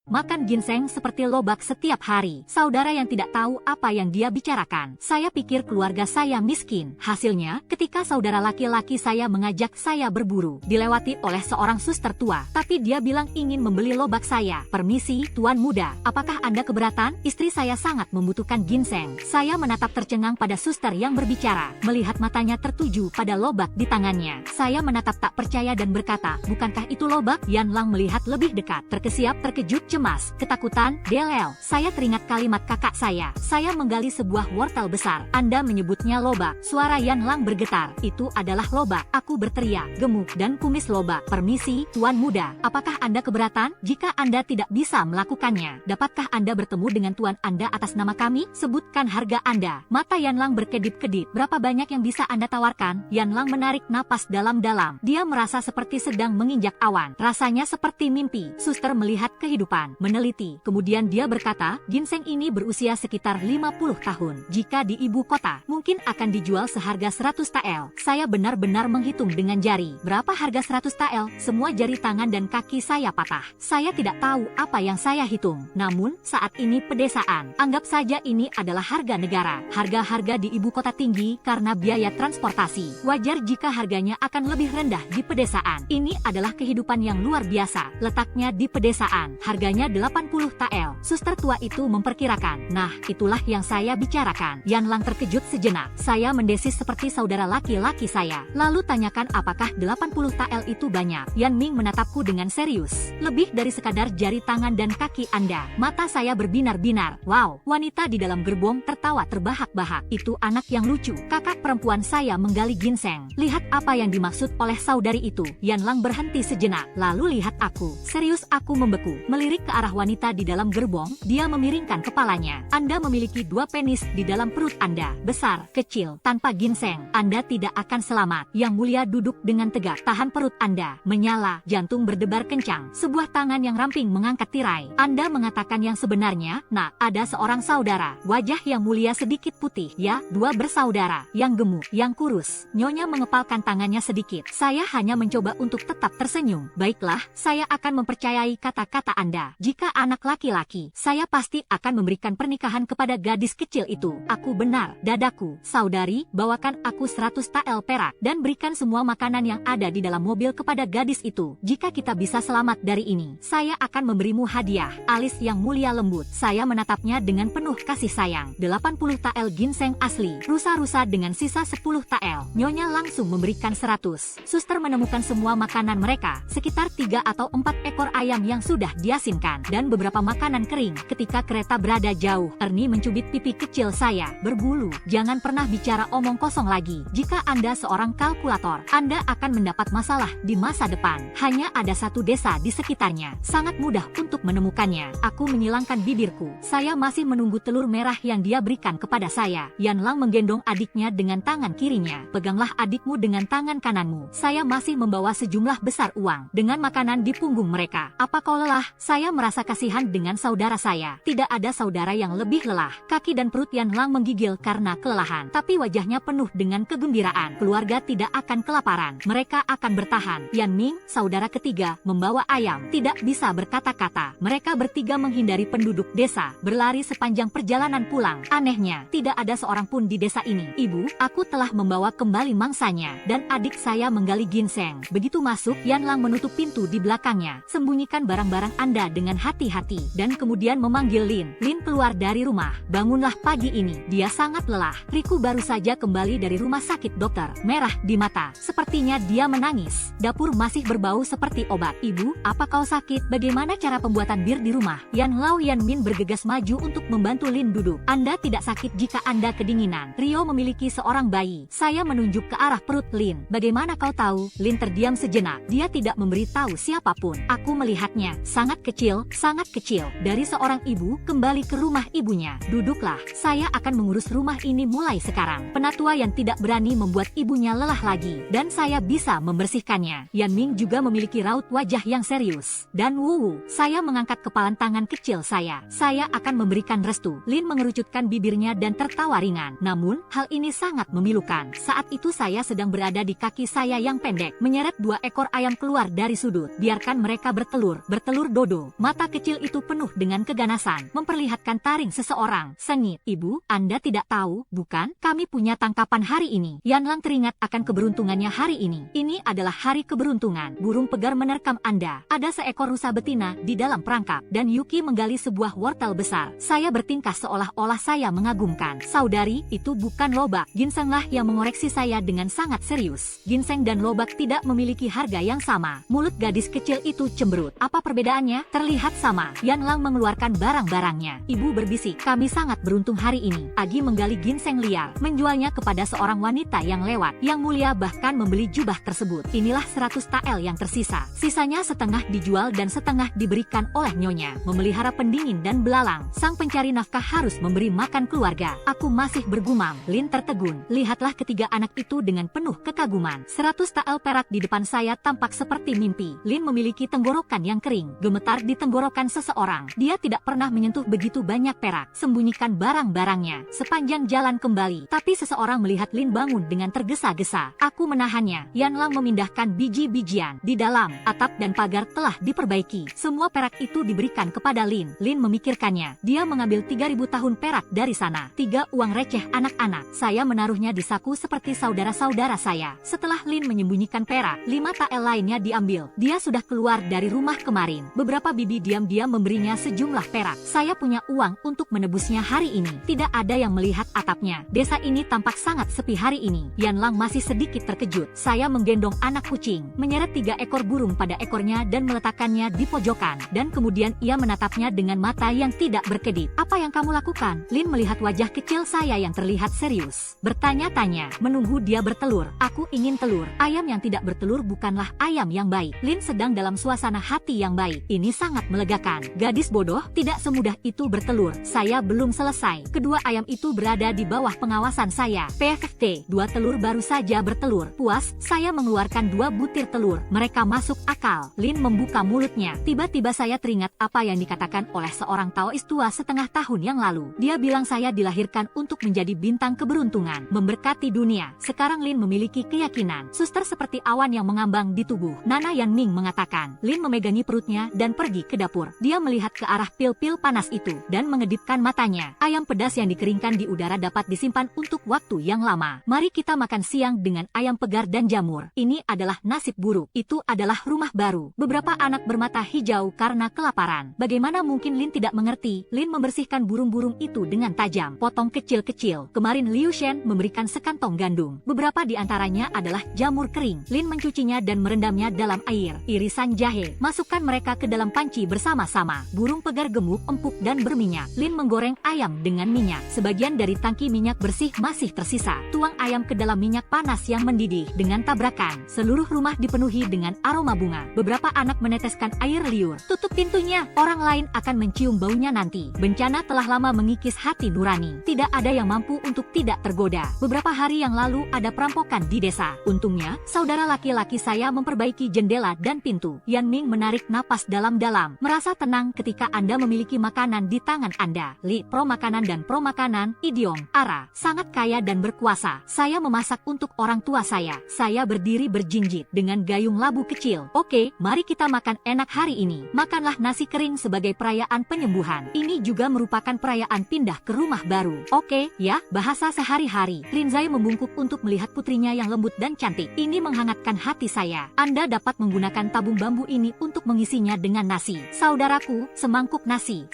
makan ginseng seperti lobak setiap hari. Saudara yang tidak tahu apa yang dia bicarakan. Saya pikir keluarga saya miskin. Hasilnya, ketika saudara laki-laki saya mengajak saya berburu, dilewati oleh seorang suster tua. Tapi dia bilang ingin membeli lobak saya. Permisi, tuan muda, apakah Anda keberatan? Istri saya sangat membutuhkan ginseng. Saya menatap tercengang pada suster yang berbicara. Melihat matanya tertuju pada lobak di tangannya. Saya menatap tak percaya dan berkata, bukankah itu lobak? Yan Lang melihat lebih dekat. Terkesiap, terkejut, cemas, ketakutan, delel. Saya teringat kalimat kakak saya. Saya menggali sebuah wortel besar. Anda menyebutnya lobak. Suara Yan Lang bergetar. Itu adalah lobak. Aku berteriak, gemuk dan kumis lobak. Permisi, tuan muda, apakah Anda keberatan? Jika Anda tidak bisa melakukannya, dapatkah Anda bertemu dengan tuan Anda atas nama kami? Sebutkan harga Anda. Mata Yan Lang berkedip-kedip. Berapa banyak yang bisa Anda tawarkan? Yan Lang menarik napas dalam-dalam. Dia merasa seperti sedang menginjak awan. Rasanya seperti mimpi. Suster melihat kehidupan, meneliti. Kemudian dia berkata, ginseng ini berusia sekitar 50 tahun. Jika di ibu kota, mungkin akan dijual seharga 100 tael. Saya benar-benar menghitung dengan jari. Berapa harga 100 tael? Semua jari tangan dan kaki saya patah. Saya tidak tahu apa yang saya hitung. Namun, saat ini pedesaan. Anggap saja ini adalah harga negara. Harga-harga di ibu kota tinggi karena biaya transportasi. Wajar jika harganya akan lebih rendah di pedesaan. Ini adalah kehidupan yang luar biasa. Letaknya di pedesaan. Harganya 80 tael. Suster tua itu memperkirakan. Nah, itulah yang saya bicarakan. Yan Lang terkejut sejenak. Saya mendesis seperti saudara laki-laki saya. Lalu tanyakan apakah 80 tael itu banyak. Yan Ming menatapku dengan serius. Lebih dari sekadar jari tangan dan kaki Anda. Mata saya berbinar-binar. Wow, wanita di dalam gerbong tertawa terbahak-bahak. Itu anak yang lucu. Kakak perempuan saya menggali ginseng. Lihat apa yang dimaksud oleh saudari itu. Yan Lang berhenti sejenak. Lalu lihat aku. Serius, aku membeku. Melirik ke arah wanita di dalam gerbong, dia memiringkan kepalanya. Anda memiliki 2 penis di dalam perut Anda. Besar, kecil, tanpa ginseng. Anda tidak akan selamat. Yang mulia duduk dengan tegak. Tahan perut Anda. Menyala, jantung berdebar kencang. Sebuah tangan yang ramping mengangkat tirai. Anda mengatakan yang sebenarnya. Nah, ada seorang saudara. Wajah yang mulia sedikit putih. Ya, 2 bersaudara. Yang gemuk, yang kurus. Nyonya mengepalkan tangannya sedikit. Saya hanya mencoba untuk tetap tersenyum. Baiklah, saya akan mempercayai kata-kata Anda. Jika anak laki-laki, saya pasti akan memberikan pernikahan kepada gadis kecil itu. Aku benar, dadaku. Saudari, bawakan aku 100 tael perak dan berikan semua makanan yang ada di dalam mobil kepada gadis itu. Jika kita bisa selamat dari ini, saya akan memberimu hadiah. Alis yang mulia lembut. Saya menatapnya dengan penuh kasih sayang. 80 tael ginseng asli. Rusa-rusa dengan sisa 10 tael. Nyonya langsung memberikan 100. Suster menemukan semua makanan mereka. Sekitar 3 atau 4 ekor ayam yang sudah diasinkan. Dan beberapa makanan kering. Ketika kereta berada jauh, Ernie mencubit pipi kecil saya. Berbulu. Jangan pernah bicara omong kosong lagi. Jika Anda seorang kalkulator, Anda akan mendapat masalah di masa depan. Hanya ada satu desa di sekitarnya. Sangat mudah untuk menemukannya. Aku menyilangkan bibirku. Saya masih menunggu telur merah yang dia berikan kepada saya. Yan Lang menggendong adiknya dengan tangan kirinya. Peganglah adikmu dengan tangan kananmu. Saya masih membawa sejumlah besar uang dengan makanan di punggung mereka. Apa kau lelah? Saya merasa kasihan dengan saudara saya. Tidak ada saudara yang lebih lelah. Kaki dan perut Yan Lang menggigil karena kelelahan. Tapi wajahnya penuh dengan kegembiraan. Keluarga tidak akan kelaparan. Mereka akan bertahan. Yan Ming, saudara ketiga, membawa ayam. Tidak bisa berkata-kata. Mereka bertiga menghindari penduduk desa. Berlari sepanjang perjalanan pulang. Anehnya, tidak ada seorang pun di desa ini. Ibu, aku telah membawa kembali mangsanya. Dan adik saya menggali ginseng. Begitu masuk, Yan Lang menutup pintu di belakangnya. Sembunyikan barang-barang Anda dengan hati-hati. Dan kemudian memanggil Lin. Lin keluar dari rumah. Bangunlah pagi ini. Dia sangat lelah. Riku baru saja kembali dari rumah sakit dokter. Merah di mata. Sepertinya dia menangis. Dapur masih berbau seperti obat. Ibu, apa kau sakit? Bagaimana cara pembuatan bir di rumah? Yan Lao Yan Min bergegas maju untuk membantu Lin duduk. Anda tidak sakit jika Anda kedinginan. Rio memiliki seorang bayi. Saya menunjuk ke arah perut Lin. Bagaimana kau tahu? Lin terdiam sejenak. Dia tidak memberitahu siapapun. Aku melihatnya. Sangat kecil, sangat kecil. Dari seorang ibu kembali ke rumah ibunya. Duduklah. Saya akan mengurus rumah ini mulai sekarang. Penatua yang tidak berani membuat ibunya lelah lagi. Dan saya bisa membersihkannya. Yan Ming juga memiliki raut wajah yang serius. Dan wuwu, saya mengangkat kepalan tangan kecil saya. Saya akan memberikan restu. Lin mengerucutkan bibirnya dan tertawa ringan. Namun, hal ini sangat memilukan. Saat itu saya sedang berada di kaki saya yang pendek. Menyeret 2 ekor ayam keluar dari sudut. Biarkan mereka bertelur. Bertelur dodo. Mata kecil itu penuh dengan keganasan, memperlihatkan taring seseorang. Sengit. Ibu, Anda tidak tahu, bukan? Kami punya tangkapan hari ini. Yanlang teringat akan keberuntungannya hari ini. Ini adalah hari keberuntungan. Burung pegar menerkam Anda. Ada seekor rusa betina di dalam perangkap, dan Yuki menggali sebuah wortel besar. Saya bertingkah seolah-olah saya mengagumkan. Saudari, itu bukan lobak. Ginsenglah yang mengoreksi saya dengan sangat serius. Ginseng dan lobak tidak memiliki harga yang sama. Mulut gadis kecil itu cemberut. Apa perbedaannya? Terlihat sama. Yanlang mengeluarkan barang-barangnya. Ibu berbisik, kami sangat beruntung hari ini. Agi menggali ginseng liar, menjualnya kepada seorang wanita yang lewat. Yang mulia bahkan membeli jubah tersebut. Inilah 100 tael yang tersisa. Sisanya setengah dijual dan setengah diberikan oleh nyonya. Memelihara pendingin dan belalang. Sang pencari nafkah harus memberi makan keluarga. Aku masih bergumam. Lin tertegun. Lihatlah ketiga anak itu dengan penuh kekaguman. 100 tael perak di depan saya tampak seperti mimpi. Lin memiliki tenggorokan yang kering. Gemetar di tenggorokan seseorang. Dia tidak pernah menyentuh begitu banyak perak. Sembunyikan barang-barangnya. Sepanjang jalan kembali. Tapi seseorang melihat Lin bangun dengan tergesa-gesa. Aku menahannya. Yanlang memindahkan biji-bijian. Di dalam, atap dan pagar telah diperbaiki. Semua perak itu diberikan kepada Lin. Lin memikirkannya. Dia mengambil 3000 tahun perak dari sana. 3 uang receh anak-anak. Saya menaruhnya di saku seperti saudara-saudara saya. Setelah Lin menyembunyikan perak, 5 tael lainnya diambil. Dia sudah keluar dari rumah kemarin. Beberapa bibi diam-diam memberinya sejumlah perak. Saya punya uang untuk menebusnya hari ini. Tidak ada yang melihat atapnya. Desa ini tampak sangat sepi hari ini. Yanlang masih sedikit terkejut. Saya menggendong anak kucing, menyeret 3 ekor burung pada ekornya dan meletakkannya di pojokan. Dan kemudian ia menatapnya dengan mata yang tidak berkedip. Apa yang kamu lakukan? Lin melihat wajah kecil saya yang terlihat serius. Bertanya-tanya, menunggu dia bertelur. Aku ingin telur. Ayam yang tidak bertelur bukanlah ayam yang baik. Lin sedang dalam suasana hati yang baik. Ini sangat melegakan. Gadis bodoh, tidak semudah itu bertelur. Saya belum selesai. Kedua ayam itu berada di bawah pengawasan saya. PFT, 2 telur baru saja bertelur. Puas, saya mengeluarkan 2 butir telur. Mereka masuk akal. Lin membuka mulutnya. Tiba-tiba saya teringat apa yang dikatakan oleh seorang Taois tua setengah tahun yang lalu. Dia bilang saya dilahirkan untuk menjadi bintang keberuntungan, memberkati dunia. Sekarang Lin memiliki keyakinan. Suster seperti awan yang mengambang di tubuh. Nana Yanming mengatakan. Lin memegangi perutnya dan pergi ke dapur. Dia melihat ke arah pil-pil panas itu dan mengedipkan matanya. Ayam pedas yang dikeringkan di udara dapat disimpan untuk waktu yang lama. Mari kita makan siang dengan ayam pegar dan jamur. Ini adalah nasib buruk. Itu adalah rumah baru. Beberapa anak bermata hijau karena kelaparan. Bagaimana mungkin Lin tidak mengerti? Lin membersihkan burung-burung itu dengan tajam. Potong kecil-kecil. Kemarin Liu Shen memberikan sekantong gandum. Beberapa di antaranya adalah jamur kering. Lin mencucinya dan merendamnya dalam air. Irisan jahe. Masukkan mereka ke dalam panci bersama-sama. Burung pegar gemuk, empuk dan berminyak. Lin menggoreng ayam dengan minyak. Sebagian dari tangki minyak bersih masih tersisa. Tuang ayam ke dalam minyak panas yang mendidih. Dengan tabrakan, seluruh rumah dipenuhi dengan aroma bunga. Beberapa anak meneteskan air liur. Tutup pintunya. Orang lain akan mencium baunya nanti. Bencana telah lama mengikis hati nurani. Tidak ada yang mampu untuk tidak tergoda. Beberapa hari yang lalu ada perampokan di desa. Untungnya, saudara laki-laki saya memperbaiki jendela dan pintu. Yanming menarik napas dalam-dalam. Merasa tenang ketika Anda memiliki makanan di tangan Anda. Li, pro makanan dan pro makanan, idiom, ara, sangat kaya dan berkuasa. Saya memasak untuk orang tua saya. Saya berdiri berjinjit dengan gayung labu kecil. Oke, mari kita makan enak hari ini. Makanlah nasi kering sebagai perayaan penyembuhan. Ini juga merupakan perayaan pindah ke rumah baru. Oke, ya, bahasa sehari-hari. Rinzai membungkuk untuk melihat putrinya yang lembut dan cantik. Ini menghangatkan hati saya. Anda dapat menggunakan tabung bambu ini untuk mengisinya dengan nasi. Saudaraku, semangkuk nasi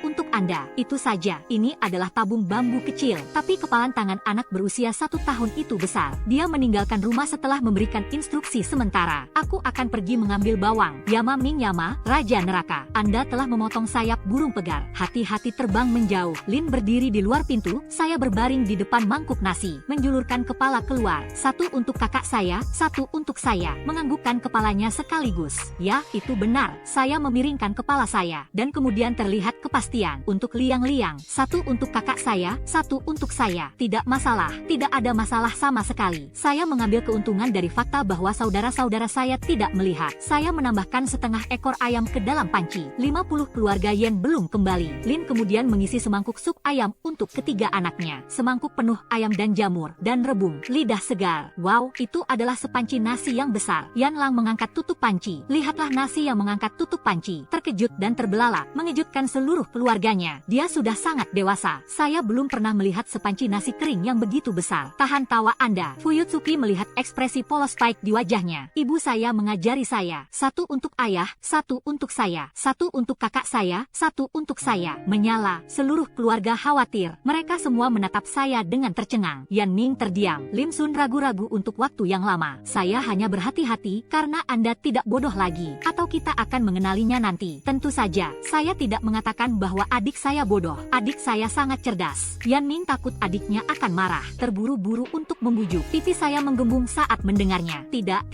untuk Anda. Itu saja. Ini adalah tabung bambu kecil. Tapi kepalan tangan anak berusia 1 tahun itu besar. Dia meninggalkan rumah setelah memberikan instruksi sementara. Aku akan pergi mengambil bawang. Yama Ming Yama, Raja Neraka. Anda telah memotong sayap burung pegar. Hati-hati terbang menjauh. Lin berdiri di luar pintu. Saya berbaring di depan mangkuk nasi. Menjulurkan kepala keluar. 1 untuk kakak saya, 1 untuk saya. Menganggukkan kepalanya sekaligus. Ya, itu benar. Saya memiringkan kepala saya. Dan kemudian terlihat kepastian. Untuk liang-liang. 1 untuk kakak saya, 1 untuk saya. Tidak masalah. Tidak ada masalah sama sekali. Saya mengambil keuntungan dari fakta bahwa saudara-saudara saya tidak melihat. Saya menambahkan setengah ekor ayam ke dalam panci. 50 keluarga Yen belum kembali. Lin kemudian mengisi semangkuk sup ayam untuk ketiga anaknya. Semangkuk penuh ayam dan jamur. Dan rebung. Lidah segar. Wow, itu adalah sepanci nasi yang besar. Yanlang mengangkat tutup panci. Lihatlah nasi yang mengangkat tutup menutup panci, terkejut dan terbelalak, mengejutkan seluruh keluarganya. Dia sudah sangat dewasa. Saya belum pernah melihat sepanci nasi kering yang begitu besar. Tahan tawa Anda. Fuyutsuki melihat ekspresi polos Spike di wajahnya. Ibu saya mengajari saya. Satu untuk ayah, satu untuk saya, satu untuk kakak saya, satu untuk saya. Menyala. Seluruh keluarga khawatir. Mereka semua menatap saya dengan tercengang. Yan Ning terdiam. Lim Sun ragu-ragu untuk waktu yang lama. Saya hanya berhati-hati karena Anda tidak bodoh lagi. Atau kita akan mengenalinya nanti. Tentu saja, saya tidak mengatakan bahwa adik saya bodoh. Adik saya sangat cerdas. Yan Ning takut adiknya akan marah. Terburu-buru untuk membujuk. Pipi saya menggembung saat mendengarnya. Tidak.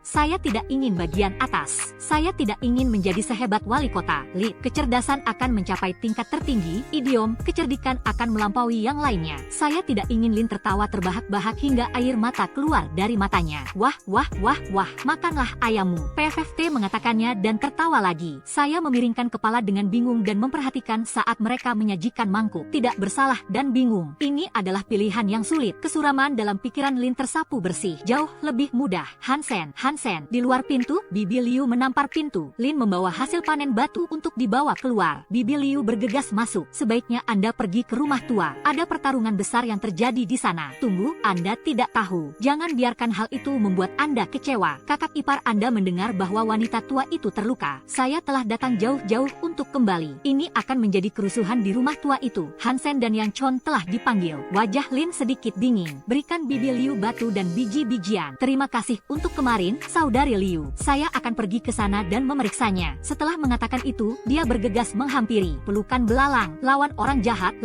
Saya tidak ingin bagian atas. Saya tidak ingin menjadi sehebat wali kota. Kecerdasan akan mencapai tingkat tertinggi. Idiom, kecerdikan akan melampaui yang lainnya. Saya tidak ingin Lin tertawa terbahak-bahak hingga air mata keluar dari matanya. Wah, makanlah ayammu. PFFT mengatakannya dan tertawa lagi. Saya memiringkan kepala dengan bingung dan memperhatikan saat mereka menyajikan mangkuk. Tidak bersalah dan bingung. Ini adalah pilihan yang sulit. Kesuraman dalam pikiran Lin tersapu bersih. Jauh lebih mudah. Hansen. Di luar pintu, Bibi Liu menampar pintu. Lin membawa hasil panen batu untuk dibawa keluar. Bibi Liu bergegas masuk. Sebaiknya Anda pergi ke rumah tua. Ada pertarungan besar yang terjadi di sana. Tunggu, Anda tidak tahu. Jangan biarkan hal itu membuat Anda kecewa. Kakak ipar Anda mendengar bahwa wanita tua itu terluka. Saya telah datang jauh-jauh untuk kembali. Ini akan menjadi kerusuhan di rumah tua itu. Hansen dan Yang Chon telah dipanggil. Wajah Lin sedikit dingin. Berikan Bibi Liu batu dan biji-bijian. Terima kasih untuk kemarin, Saudari Liu. Saya akan pergi ke sana dan memeriksanya. Setelah mengatakan itu, dia bergegas menghampiri. Pelukan belalang. Lawan orang jahat.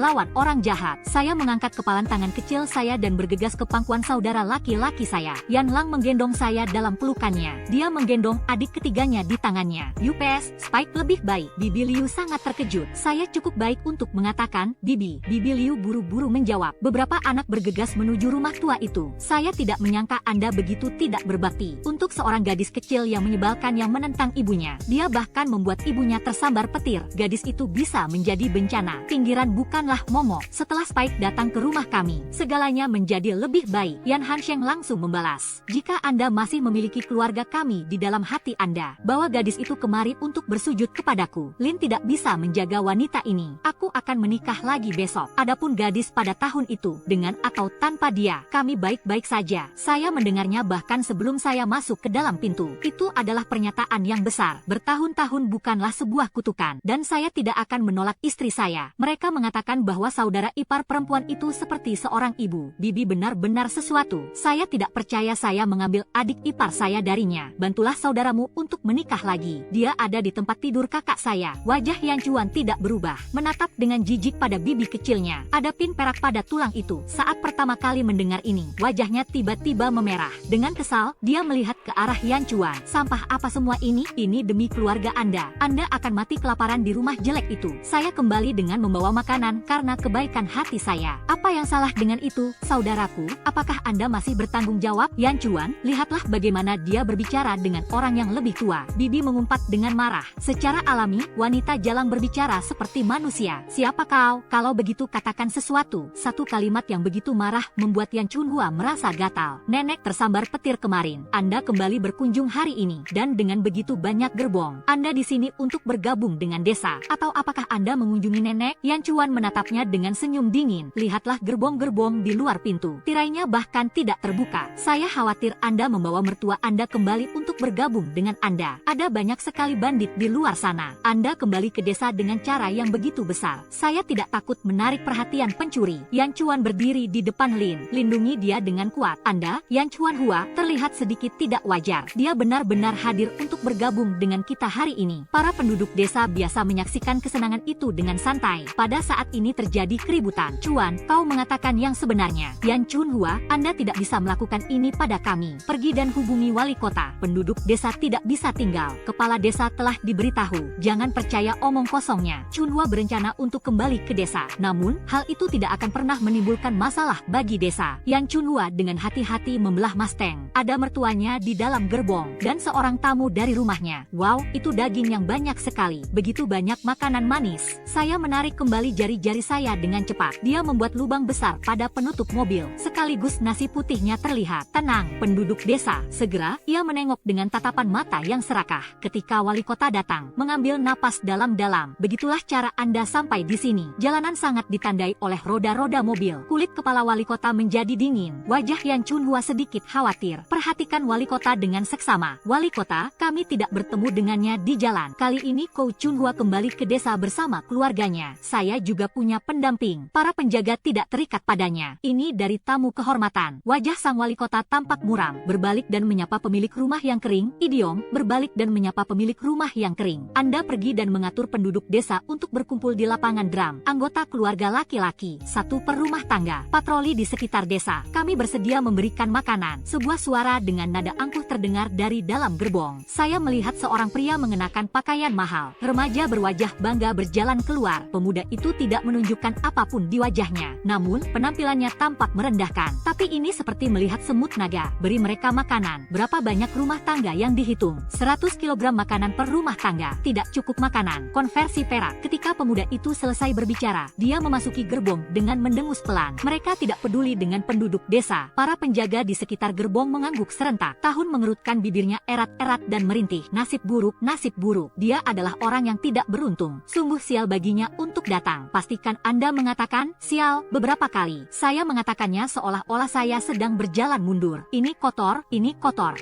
Saya mengangkat kepalan tangan kecil saya dan bergegas ke pangkuan saudara laki-laki saya. Yan Lang menggendong saya dalam pelukannya. Dia menggendong adik ketiganya di tangannya. UPS, Spike lebih baik. Bibi Liu sangat terkejut. Saya cukup baik untuk mengatakan, Bibi. Bibi Liu buru-buru menjawab. Beberapa anak bergegas menuju rumah tua itu. Saya tidak menyangka Anda begitu tidak berbakti. Untuk seorang gadis kecil yang menyebalkan yang menentang ibunya. Dia bahkan membuat ibunya tersambar petir. Gadis itu bisa menjadi bencana. Pinggiran bukanlah momok. Setelah Spike datang ke rumah kami, segalanya menjadi lebih baik. Yan Hansheng langsung membalas. Jika Anda masih memiliki keluarga kami di dalam hati Anda, bawa gadis itu kemari untuk bersujud kepadaku. Lin tidak bisa menjaga wanita ini. Aku akan menikah lagi besok. Adapun gadis pada tahun itu, dengan atau tanpa dia, kami baik-baik saja. Saya mendengarnya bahkan sebelum saya masuk ke dalam pintu. Itu adalah pernyataan yang besar. Bertahun-tahun bukanlah sebuah kutukan. Dan saya tidak akan menolak istri saya. Mereka mengatakan bahwa saudara ipar perempuan itu seperti seorang ibu. Bibi benar-benar sesuatu. Saya tidak percaya saya mengambil adik ipar saya darinya. Bantulah saudaramu untuk menikah lagi. Dia ada di tempat tidur kakak saya. Wajah Yan Chuan tidak berubah. Menatap dengan jijik pada bibi kecilnya. Ada pin perak pada tulang itu. Saat pertama kali mendengar ini, wajahnya tiba-tiba memerah. Dengan kesal, dia melihat ke arah Yan Chuan. Sampah apa semua ini? Ini demi keluarga Anda. Anda akan mati kelaparan di rumah jelek itu. Saya kembali dengan membawa makanan karena kebaikan hati saya. Apa yang salah dengan itu, saudaraku? Apakah Anda masih bertanggung jawab? Yan Chuan, lihatlah bagaimana dia berbicara dengan orang yang lebih tua. Bibi mengumpat dengan marah. Secara alami, wanita jalang berbicara seperti manusia. Siapa kau? Kalau begitu katakan sesuatu. Satu kalimat yang begitu marah membuat Yan Chunhua merasa gatal. Nenek tersambar petir kemarin. Anda kembali berkunjung hari ini. Dan dengan begitu banyak gerbong. Anda di sini untuk bergabung dengan desa. Atau apakah Anda mengunjungi nenek? Yan Chuan menatapnya dengan senyum dingin. Lihatlah gerbong-gerbong di luar pintu. Tirainya bahkan tidak terbuka. Saya khawatir Anda membawa mertua Anda kembali untuk bergabung dengan Anda. Ada banyak sekali bandit di luar sana. Anda kembali ke desa dengan cara yang begitu besar. Saya tidak takut menarik perhatian pencuri. Yan Chuan berdiri di depan Lin. Lindungi dia dengan kuat. Anda, Yan Chuan Hua, terlihat sedikit tidak wajar. Dia benar-benar hadir untuk bergabung dengan kita hari ini. Para penduduk desa biasa menyaksikan kesenangan itu dengan santai. Pada saat ini terjadi keributan. Chuan, kau mengatakan yang sebenarnya. Yan Chun Hua, Anda tidak bisa melakukan ini pada kami. Pergi dan hubungi wali kota. Penduduk desa tidak bisa tinggal. Kepala desa telah diberitahu. Jangan percaya omong kosongnya. Chun Hua berencana untuk kembali ke desa. Namun, hal itu tidak akan pernah menimbulkan masalah bagi desa. Yan Chun Hua dengan hati-hati membelah Mustang. Ada mertuanya di dalam gerbong. Dan seorang tamu dari rumahnya. Wow, itu daging yang banyak sekali. Begitu banyak makanan manis. Saya menarik kembali jari-jari saya dengan cepat. Dia membuat lubang besar pada penutup mobil. Sekaligus nasi putihnya terlihat. Tenang, penduduk desa. Segera, ia menengok dengan tatapan mata yang yang serakah. Ketika wali kota datang, mengambil napas dalam-dalam. Begitulah cara Anda sampai di sini. Jalanan sangat ditandai oleh roda-roda mobil. Kulit kepala wali kota menjadi dingin. Wajah Yan Chunhua sedikit khawatir. Perhatikan wali kota dengan seksama. Wali kota, kami tidak bertemu dengannya di jalan. Kali ini Kou Chunhua kembali ke desa bersama keluarganya. Saya juga punya pendamping. Para penjaga tidak terikat padanya. Ini dari tamu kehormatan. Wajah sang wali kota tampak muram. Berbalik dan menyapa pemilik rumah yang kering. Idiom, berbalik dan menyapa pemilik rumah yang kering. Anda pergi dan mengatur penduduk desa untuk berkumpul di lapangan drum. Anggota keluarga laki-laki, satu per rumah tangga. Patroli di sekitar desa. Kami bersedia memberikan makanan. Sebuah suara dengan nada angkuh terdengar dari dalam gerbong. Saya melihat seorang pria mengenakan pakaian mahal. Remaja berwajah bangga berjalan keluar. Pemuda itu tidak menunjukkan apapun di wajahnya. Namun, penampilannya tampak merendahkan. Tapi ini seperti melihat semut naga. Beri mereka makanan. Berapa banyak rumah tangga yang dihitung? 100 kg makanan per rumah tangga. Tidak cukup makanan. Konversi perak. Ketika pemuda itu selesai berbicara, dia memasuki gerbong dengan mendengus pelan. Mereka tidak peduli dengan penduduk desa. Para penjaga di sekitar gerbong mengangguk serentak. Tahun mengerutkan bibirnya erat-erat dan merintih. Nasib buruk, nasib buruk. Dia adalah orang yang tidak beruntung. Sungguh sial baginya untuk datang. Pastikan Anda mengatakan, sial, beberapa kali. Saya mengatakannya seolah-olah saya sedang berjalan mundur. Ini kotor,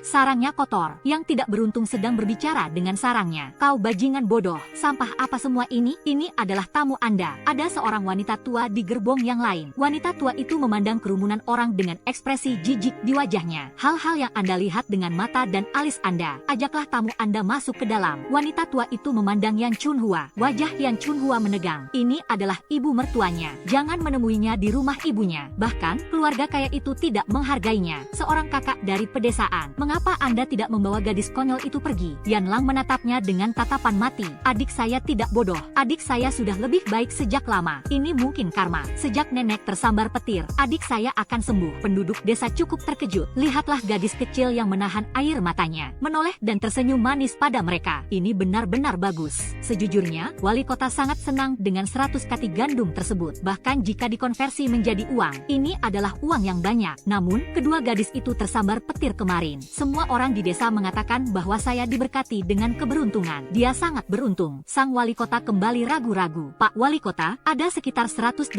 sarangnya kotor. Yang tidak beruntung sedang berbicara dengan sarangnya. Kau bajingan bodoh, sampah apa semua ini? Ini adalah tamu Anda. Ada seorang wanita tua di gerbong yang lain. Wanita tua itu memandang kerumunan orang dengan ekspresi jijik di wajahnya. Hal-hal yang Anda lihat dengan mata dan alis Anda. Ajaklah tamu Anda masuk ke dalam. Wanita tua itu memandang Yan Chunhua. Wajah Yan Chunhua menegang. Ini adalah ibu mertuanya. Jangan menemuinya di rumah ibunya. Bahkan, keluarga kaya itu tidak menghargainya. Seorang kakak dari pedesaan. Mengapa Anda tidak membawa gadis konyol itu pergi? Yan Lang menatapnya dengan tatapan mati. Adik saya tidak bodoh. Adik saya sudah lebih baik sejak lama. Ini mungkin karma. Sejak nenek tersambar petir, adik saya akan sembuh. Penduduk desa cukup terkejut. Lihatlah gadis kecil yang menahan air matanya, menoleh dan tersenyum manis pada mereka. Ini benar-benar bagus. Sejujurnya, wali kota sangat senang dengan 100 kati gandum tersebut. Bahkan jika dikonversi menjadi uang, ini adalah uang yang banyak. Namun, kedua gadis itu tersambar petir kemarin. Semua orang di desa mengatakan bahwa saya diberkati dengan keberuntungan. Dia sangat beruntung. Sang wali kota kembali ragu-ragu. Pak Wali Kota, ada sekitar 180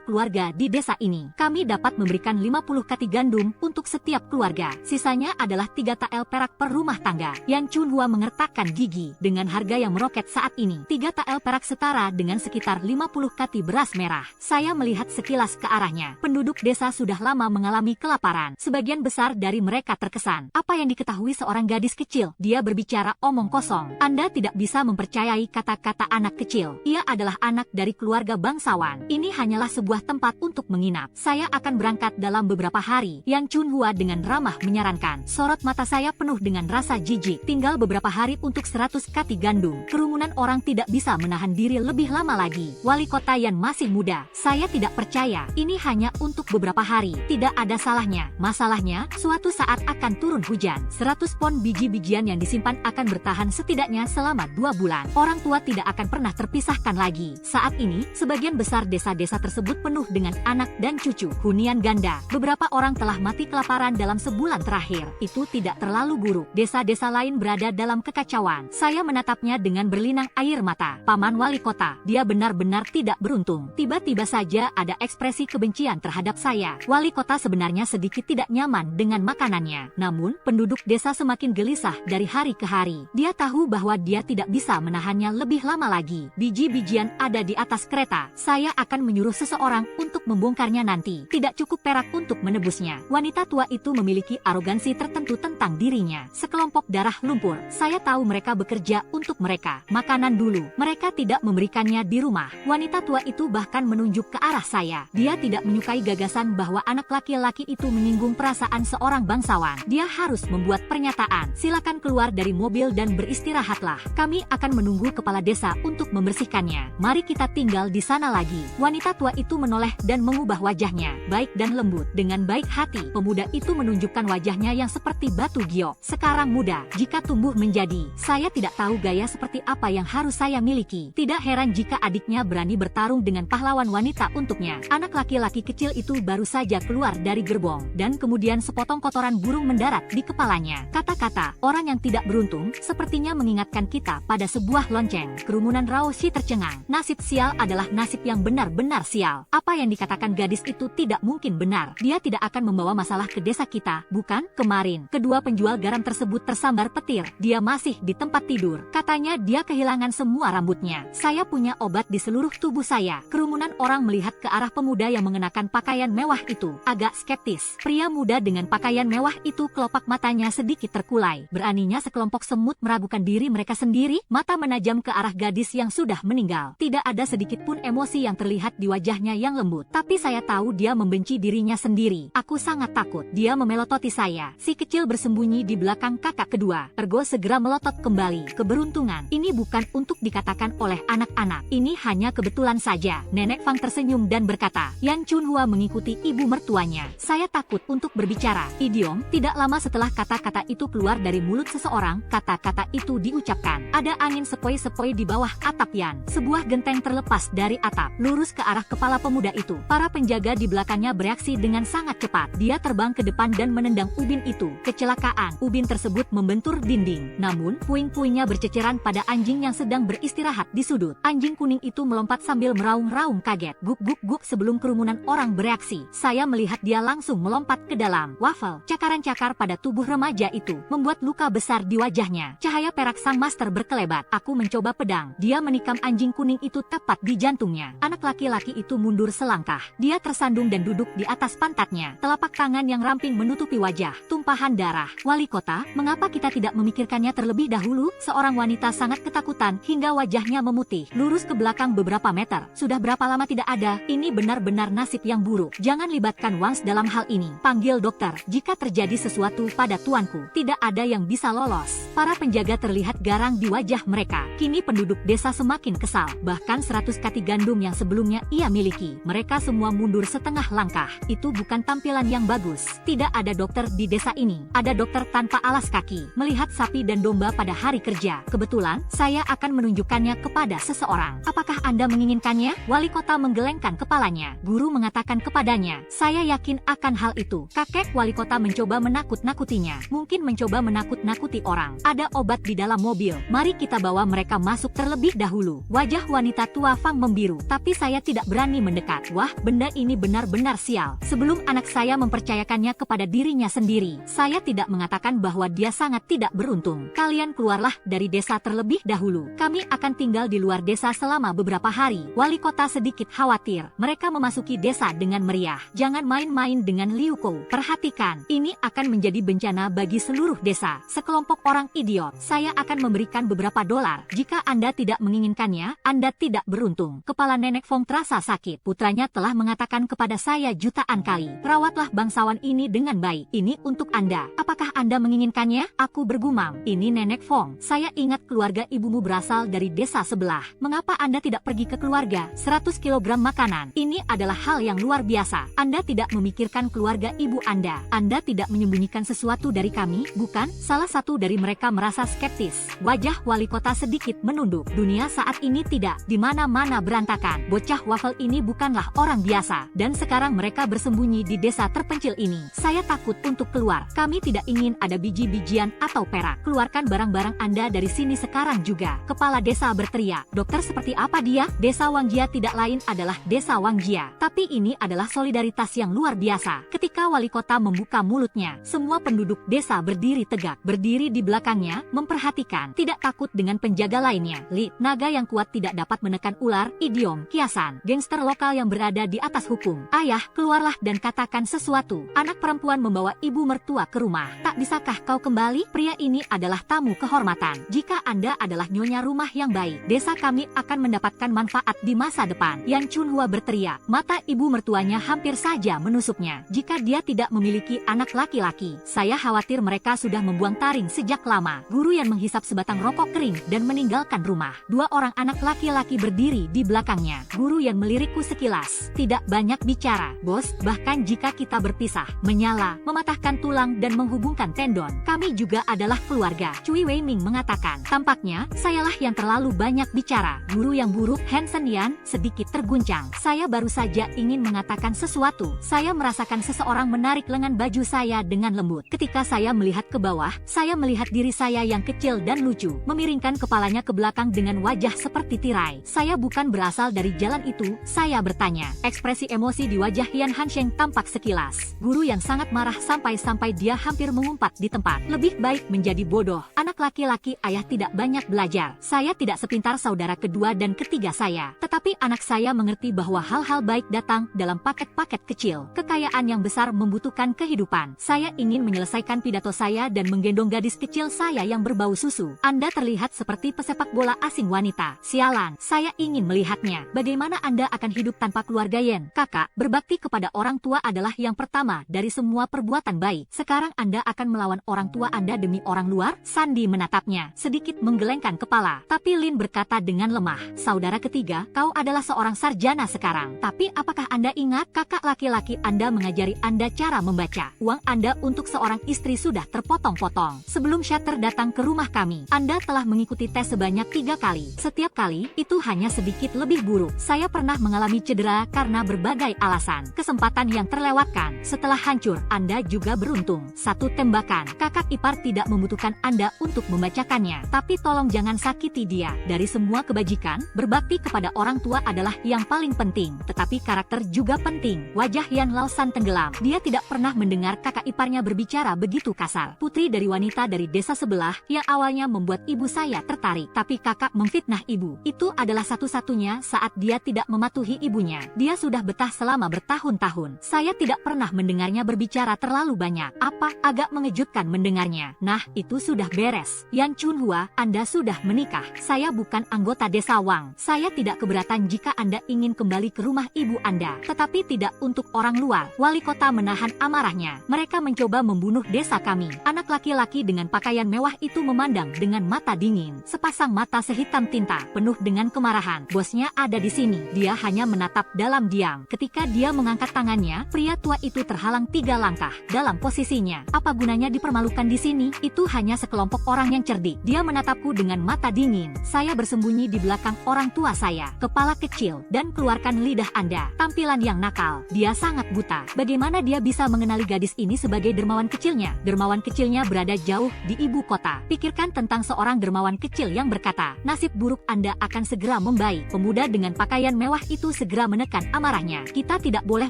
keluarga di desa ini. Kami dapat memberikan 50 kati gandum untuk setiap keluarga. Sisanya adalah 3 tael perak per rumah tangga. Yan Chunhua mengertakkan gigi. Dengan harga yang meroket saat ini, 3 tael perak setara dengan sekitar 50 kati beras merah. Saya melihat sekilas ke arahnya. Penduduk desa sudah lama mengalami kelaparan. Sebagian besar dari mereka terkesan. Apa yang diketahui seorang gadis kecil? Dia berbicara omong kosong. Anda tidak bisa mempercayai kata-kata anak kecil. Ia adalah anak dari keluarga bangsawan. Ini hanyalah sebuah tempat untuk menginap. Saya akan berangkat dalam beberapa hari. Yan Chunhua dengan ramah menyarankan. Sorot mata saya penuh dengan rasa jijik. Tinggal beberapa hari untuk 100 kati gandum. Kerumunan orang tidak bisa menahan diri lebih lama lagi. Wali kota Yan masih muda. Saya tidak percaya. Ini hanya untuk beberapa hari. Tidak ada salahnya. Masalahnya, suatu saat akan turun hujan. 100 pon biji-bijian yang disimpan akan bertahan setidaknya selama 2 bulan. Orang tua tidak akan pernah terpisahkan lagi. Saat ini, sebagian besar desa-desa tersebut penuh dengan anak dan cucu. Hunian ganda. Beberapa orang telah mati kelaparan dalam sebulan terakhir. Itu tidak terlalu buruk. Desa-desa lain berada dalam kekacauan. Saya menatapnya dengan berlinang air mata. Paman Wali Kota, dia benar-benar tidak beruntung. Tiba-tiba saja ada ekspresi kebencian terhadap saya. Wali Kota sebenarnya sedikit tidak nyaman dengan makanannya. Namun, penduduk desa semakin gelisah dari hari ke hari. Dia tahu bahwa dia tidak bisa menahannya lebih lama lagi. Biji-bijian ada di atas kereta. Saya akan menyuruh seseorang untuk membongkarnya nanti. Tidak cukup perak untuk menebusnya. Wanita tua itu memiliki arogansi tertentu tentang dirinya. Sekelompok darah lumpur. Saya tahu mereka bekerja untuk mereka. Makanan dulu. Mereka tidak memberikannya di rumah. Wanita tua itu bahkan menunjuk ke arah saya. Dia tidak menyukai gagasan bahwa anak laki-laki itu menyinggung perasaan seorang bangsawan. Dia harus membuat pernyataan. Silakan keluar dari mobil dan beristirahatlah. Kami akan menunggu kepala desa untuk membersihkannya. Mari kita tinggal di sana lagi. Wanita tua itu menoleh dan mengubah wajahnya. Baik dan lembut. Dengan baik hati, pemuda itu menunjukkan wajahnya yang seperti batu giok. Sekarang muda, jika tumbuh menjadi, saya tidak tahu gaya seperti apa yang harus saya miliki. Tidak heran jika adiknya berani bertarung dengan pahlawan wanita untuknya. Anak laki-laki kecil itu baru saja keluar dari gerbong, dan kemudian sepotong kotoran burung mendarat di kepalanya. Kata-kata, orang yang yang tidak beruntung sepertinya mengingatkan kita pada sebuah lonceng. Kerumunan Raoshi tercengang. Nasib sial adalah nasib yang benar-benar sial. Apa yang dikatakan gadis itu tidak mungkin benar. Dia tidak akan membawa masalah ke desa kita, bukan? Kemarin, kedua penjual garam tersebut tersambar petir. Dia masih di tempat tidur. Katanya dia kehilangan semua rambutnya. Saya punya obat di seluruh tubuh saya. Kerumunan orang melihat ke arah pemuda yang mengenakan pakaian mewah itu. Agak skeptis. Pria muda dengan pakaian mewah itu kelopak matanya sedikit terkulai. Beraninya sekelompok semut meragukan diri mereka sendiri, mata menajam ke arah gadis yang sudah meninggal. Tidak ada sedikit pun emosi yang terlihat di wajahnya yang lembut. Tapi saya tahu dia membenci dirinya sendiri. Aku sangat takut. Dia memelototi saya. Si kecil bersembunyi di belakang kakak kedua. Ergo segera melotot kembali. Keberuntungan. Ini bukan untuk dikatakan oleh anak-anak. Ini hanya kebetulan saja. Nenek Fang tersenyum dan berkata. Yan Chunhua mengikuti ibu mertuanya. Saya takut untuk berbicara. Idiom. Tidak lama setelah kata-kata itu keluar dari mulut seseorang, kata-kata itu diucapkan. Ada angin sepoi-sepoi di bawah atap Yan. Sebuah genteng terlepas dari atap, lurus ke arah kepala pemuda itu. Para penjaga di belakangnya bereaksi dengan sangat cepat. Dia terbang ke depan dan menendang ubin itu. Kecelakaan. Ubin tersebut membentur dinding. Namun, puing-puingnya berceceran pada anjing yang sedang beristirahat di sudut. Anjing kuning itu melompat sambil meraung-raung kaget. Guk-guk-guk sebelum kerumunan orang bereaksi. Saya melihat dia langsung melompat ke dalam. Waffle. Cakaran-cakar pada tubuh remaja itu membuat luka besar di wajahnya. Cahaya perak sang master berkelebat. Aku mencoba pedang. Dia menikam anjing kuning itu tepat di jantungnya. Anak laki-laki itu mundur selangkah. Dia tersandung dan duduk di atas pantatnya. Telapak tangan yang ramping menutupi wajah. Tumpahan darah. Wali kota, mengapa kita tidak memikirkannya terlebih dahulu? Seorang wanita sangat ketakutan hingga wajahnya memutih. Lurus ke belakang beberapa meter. Sudah berapa lama tidak ada? Ini benar-benar nasib yang buruk. Jangan libatkan Wans dalam hal ini. Panggil dokter. Jika terjadi sesuatu pada tuanku, tidak ada yang bisa lolos. Para penjaga terlihat garang di wajah mereka. Kini penduduk desa semakin kesal. Bahkan 100 kati gandum yang sebelumnya ia miliki. Mereka semua mundur setengah langkah. Itu bukan tampilan yang bagus. Tidak ada dokter di desa ini. Ada dokter tanpa alas kaki. Melihat sapi dan domba pada hari kerja. Kebetulan, saya akan menunjukkannya kepada seseorang. Apakah Anda menginginkannya? Wali kota menggelengkan kepalanya. Guru mengatakan kepadanya, saya yakin akan hal itu. Kakek wali kota mencoba menakut-nakutinya. Mungkin mencoba menakut-nakuti orang. Ada obat di dalam mobil. Mari kita bawa mereka masuk terlebih dahulu. Wajah wanita tua Fang membiru. Tapi saya tidak berani mendekat. Wah, benda ini benar-benar sial. Sebelum anak saya mempercayakannya kepada dirinya sendiri, saya tidak mengatakan bahwa dia sangat tidak beruntung. Kalian keluarlah dari desa terlebih dahulu. Kami akan tinggal di luar desa selama beberapa hari. Wali kota sedikit khawatir. Mereka memasuki desa dengan meriah. Jangan main-main dengan Liu Kou. Perhatikan, ini akan menjadi bencana bagi seluruh desa. Sekelompok orang idiot. Saya akan memberikan beberapa dolar. Jika Anda tidak menginginkannya, Anda tidak beruntung. Kepala Nenek Fong terasa sakit. Putranya telah mengatakan kepada saya jutaan kali, rawatlah bangsawan ini dengan baik. Ini untuk Anda. Apakah Anda menginginkannya? Aku bergumam. Ini Nenek Fong. Saya ingat keluarga ibumu berasal dari desa sebelah. Mengapa Anda tidak pergi ke keluarga? 100 kilogram makanan. Ini adalah hal yang luar biasa. Anda tidak memikirkan keluarga ibu Anda. Anda tidak menyembunyikan sesuatu dari kami, bukan? Salah satu dari mereka merasa skeptis. Wajah wali kota sedikit menunduk. Dunia saat ini tidak. Di mana-mana berantakan. Bocah waffle ini bukanlah orang biasa. Dan sekarang mereka bersembunyi di desa terpencil ini. Saya takut untuk keluar. Kami tidak ingin ada biji-bijian atau perak. Keluarkan barang-barang Anda dari sini sekarang juga. Kepala desa berteriak. Dokter seperti apa dia? Desa Wangjia tidak lain adalah desa Wangjia. Tapi ini adalah solidaritas yang luar biasa. Ketika wali kota membuka mulutnya, semua penduduk desa berdiri tegak. Berdiri di belakangnya, memperhatikan. Tidak takut dengan penjaga lainnya. Li, naga yang kuat tidak dapat menekan ular. Idiom, kiasan. Gangster lokal yang berada di atas hukum. Ayah, keluarlah dan katakan sesuatu. Anak perempuan membawa ibu mertua ke rumah. Tak bisakah kau kembali? Pria ini adalah tamu kehormatan. Jika Anda adalah nyonya rumah yang baik, desa kami akan mendapatkan manfaat di masa depan. Yan Chunhua berteriak. Mata ibu mertuanya hampir saja menusuknya. Jika dia tidak memiliki anak laki-laki, saya khawatir mereka sudah membuang taring sejak lama. Guru yang menghisap sebatang rokok kering dan meninggalkan rumah. Dua orang anak laki-laki berdiri di belakangnya. Guru yang melirikku sekilas. Tidak banyak bicara, bos. Bahkan jika kita berpisah, menyala, mematahkan tulang dan menghubungkan tendon, kami juga adalah keluarga. Cui Weiming mengatakan. Tampaknya, sayalah yang terlalu banyak bicara. Guru yang buruk, Hansen Yan, sedikit terguncang. Saya baru saja ingin mengatakan sesuatu. Saya merasakan seseorang menarik lengan baju saya dengan lembut. Ketika saya melihat ke bawah, Saya melihat diri saya yang kecil dan lucu, memiringkan kepalanya ke belakang dengan wajah seperti tirai. Saya bukan berasal dari jalan itu, saya bertanya. Ekspresi emosi di wajah Yan Hansheng tampak sekilas. Guru yang sangat marah sampai-sampai dia hampir mengumpat di tempat. Lebih baik menjadi bodoh. Anak laki-laki ayah tidak banyak belajar. Saya tidak sepintar saudara kedua dan ketiga saya. Tetapi anak saya mengerti bahwa hal-hal baik datang dalam paket-paket kecil. Kekayaan yang besar membutuhkan kehidupan. Saya ingin menyelesaikan pidato saya dan menggendong gadis kecil saya yang berbau susu. Anda terlihat seperti pesepak bola asing wanita. Sialan, saya ingin melihatnya. Bagaimana Anda akan hidup tanpa keluarga Yen? Kakak, berbakti kepada orang tua adalah yang pertama dari semua perbuatan baik. Sekarang Anda akan melawan orang tua Anda demi orang luar? Sandi menatapnya, sedikit menggelengkan kepala. Tapi Lin berkata dengan lemah, saudara ketiga, kau adalah seorang sarjana sekarang. Tapi apakah Anda ingat kakak laki-laki Anda mengajari Anda cara membaca? Uang Anda untuk seorang istri sudah terpotong-potong. Sebelum Shatter datang ke rumah kami, Anda telah mengikuti tes sebanyak 3 kali. Setiap kali, itu hanya sedikit lebih buruk. Saya pernah mengalami cedera karena berbagai alasan. Kesempatan yang terlewatkan. Setelah hancur, Anda juga beruntung. 1 tembakan. Kakak ipar tidak membutuhkan Anda untuk membacakannya. Tapi tolong jangan sakiti dia. Dari semua kebajikan, berbakti kepada orang tua adalah yang paling penting. Tetapi karakter juga penting. Wajah Yan Laosan tenggelam. Dia tidak pernah mendengar kakak iparnya berbicara begitu kasar. Putri dari wanita dari desa sebelah yang awalnya membuat ibu saya tertarik. Tapi kakak memfitnah ibu. Itu adalah satu-satunya saat dia tidak mematuhi ibunya. Dia sudah betah selama bertahun-tahun. Saya tidak pernah mendengarnya berbicara terlalu banyak. Apa? Agak mengejutkan mendengarnya. Nah, itu sudah beres. Yan Chunhua, Anda sudah menikah. Saya bukan anggota desa Wang. Saya tidak keberatan jika Anda ingin kembali ke rumah ibu Anda. Tetapi tidak untuk orang luar. Wali kota menahan amarahnya. Mereka mencoba membunuh desa kami. Anak laki-laki dengan pakaian mewah itu memandang dengan mata dingin. Sepasang mata sehitam tinta, penuh dengan kemarahan. Bosnya ada di sini. Dia hanya menatap dalam diam. Ketika dia mengangkat tangannya, pria tua itu terhalang 3 langkah dalam posisinya. Apa gunanya dipermalukan di sini? Itu hanya sekelompok orang yang cerdik. Dia menatapku dengan mata dingin. Saya bersembunyi di belakang orang tua saya. Kepala kecil, dan keluarkan lidah Anda. Tampilan yang nakal. Dia sangat buta. Bagaimana dia bisa mengenali gadis ini sebagai dermawan kecilnya? Dermawan kecilnya berada jauh di ibu kota. Pikirkan tentang seorang dermawan kecil yang berkata, nasib buruk Anda akan segera membaik. Pemuda dengan pakaian mewah itu segera menekan amarahnya. Kita tidak boleh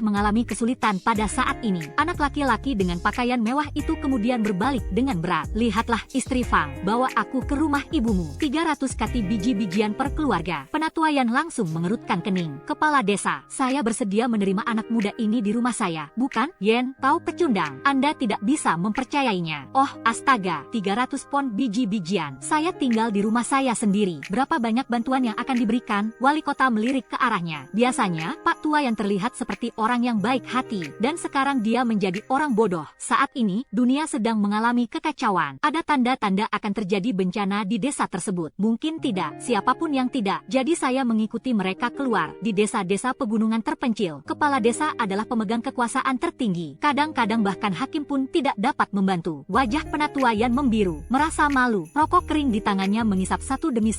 mengalami kesulitan pada saat ini. Anak laki-laki dengan pakaian mewah itu kemudian berbalik dengan berat. Lihatlah istri Fang, bawa aku ke rumah ibumu. 300 kati biji-bijian per keluarga. Penatuaian langsung mengerutkan kening. Kepala desa, saya bersedia menerima anak muda ini di rumah saya. Bukan, Yen, kau pecundang. Anda tidak bisa mempercayainya. Oh, astaga, 300 pon biji-bijian. Saya tinggal di rumah saya sendiri. Berapa banyak bantuan yang akan diberikan? Wali kota melirik ke arahnya. Biasanya, Pak Tua yang terlihat seperti orang yang baik hati, dan sekarang dia menjadi orang bodoh. Saat ini, dunia sedang mengalami kekacauan. Ada tanda-tanda akan terjadi bencana di desa tersebut. Mungkin tidak, siapapun yang tidak. Jadi saya mengikuti mereka keluar. Di desa-desa pegunungan terpencil, kepala desa adalah pemegang kekuasaan tertinggi. Kadang-kadang bahkan hakim pun tidak dapat membantu. Wajah penatuaian membiru, merasa malu. Rokok kering di tangannya mengisap satu demi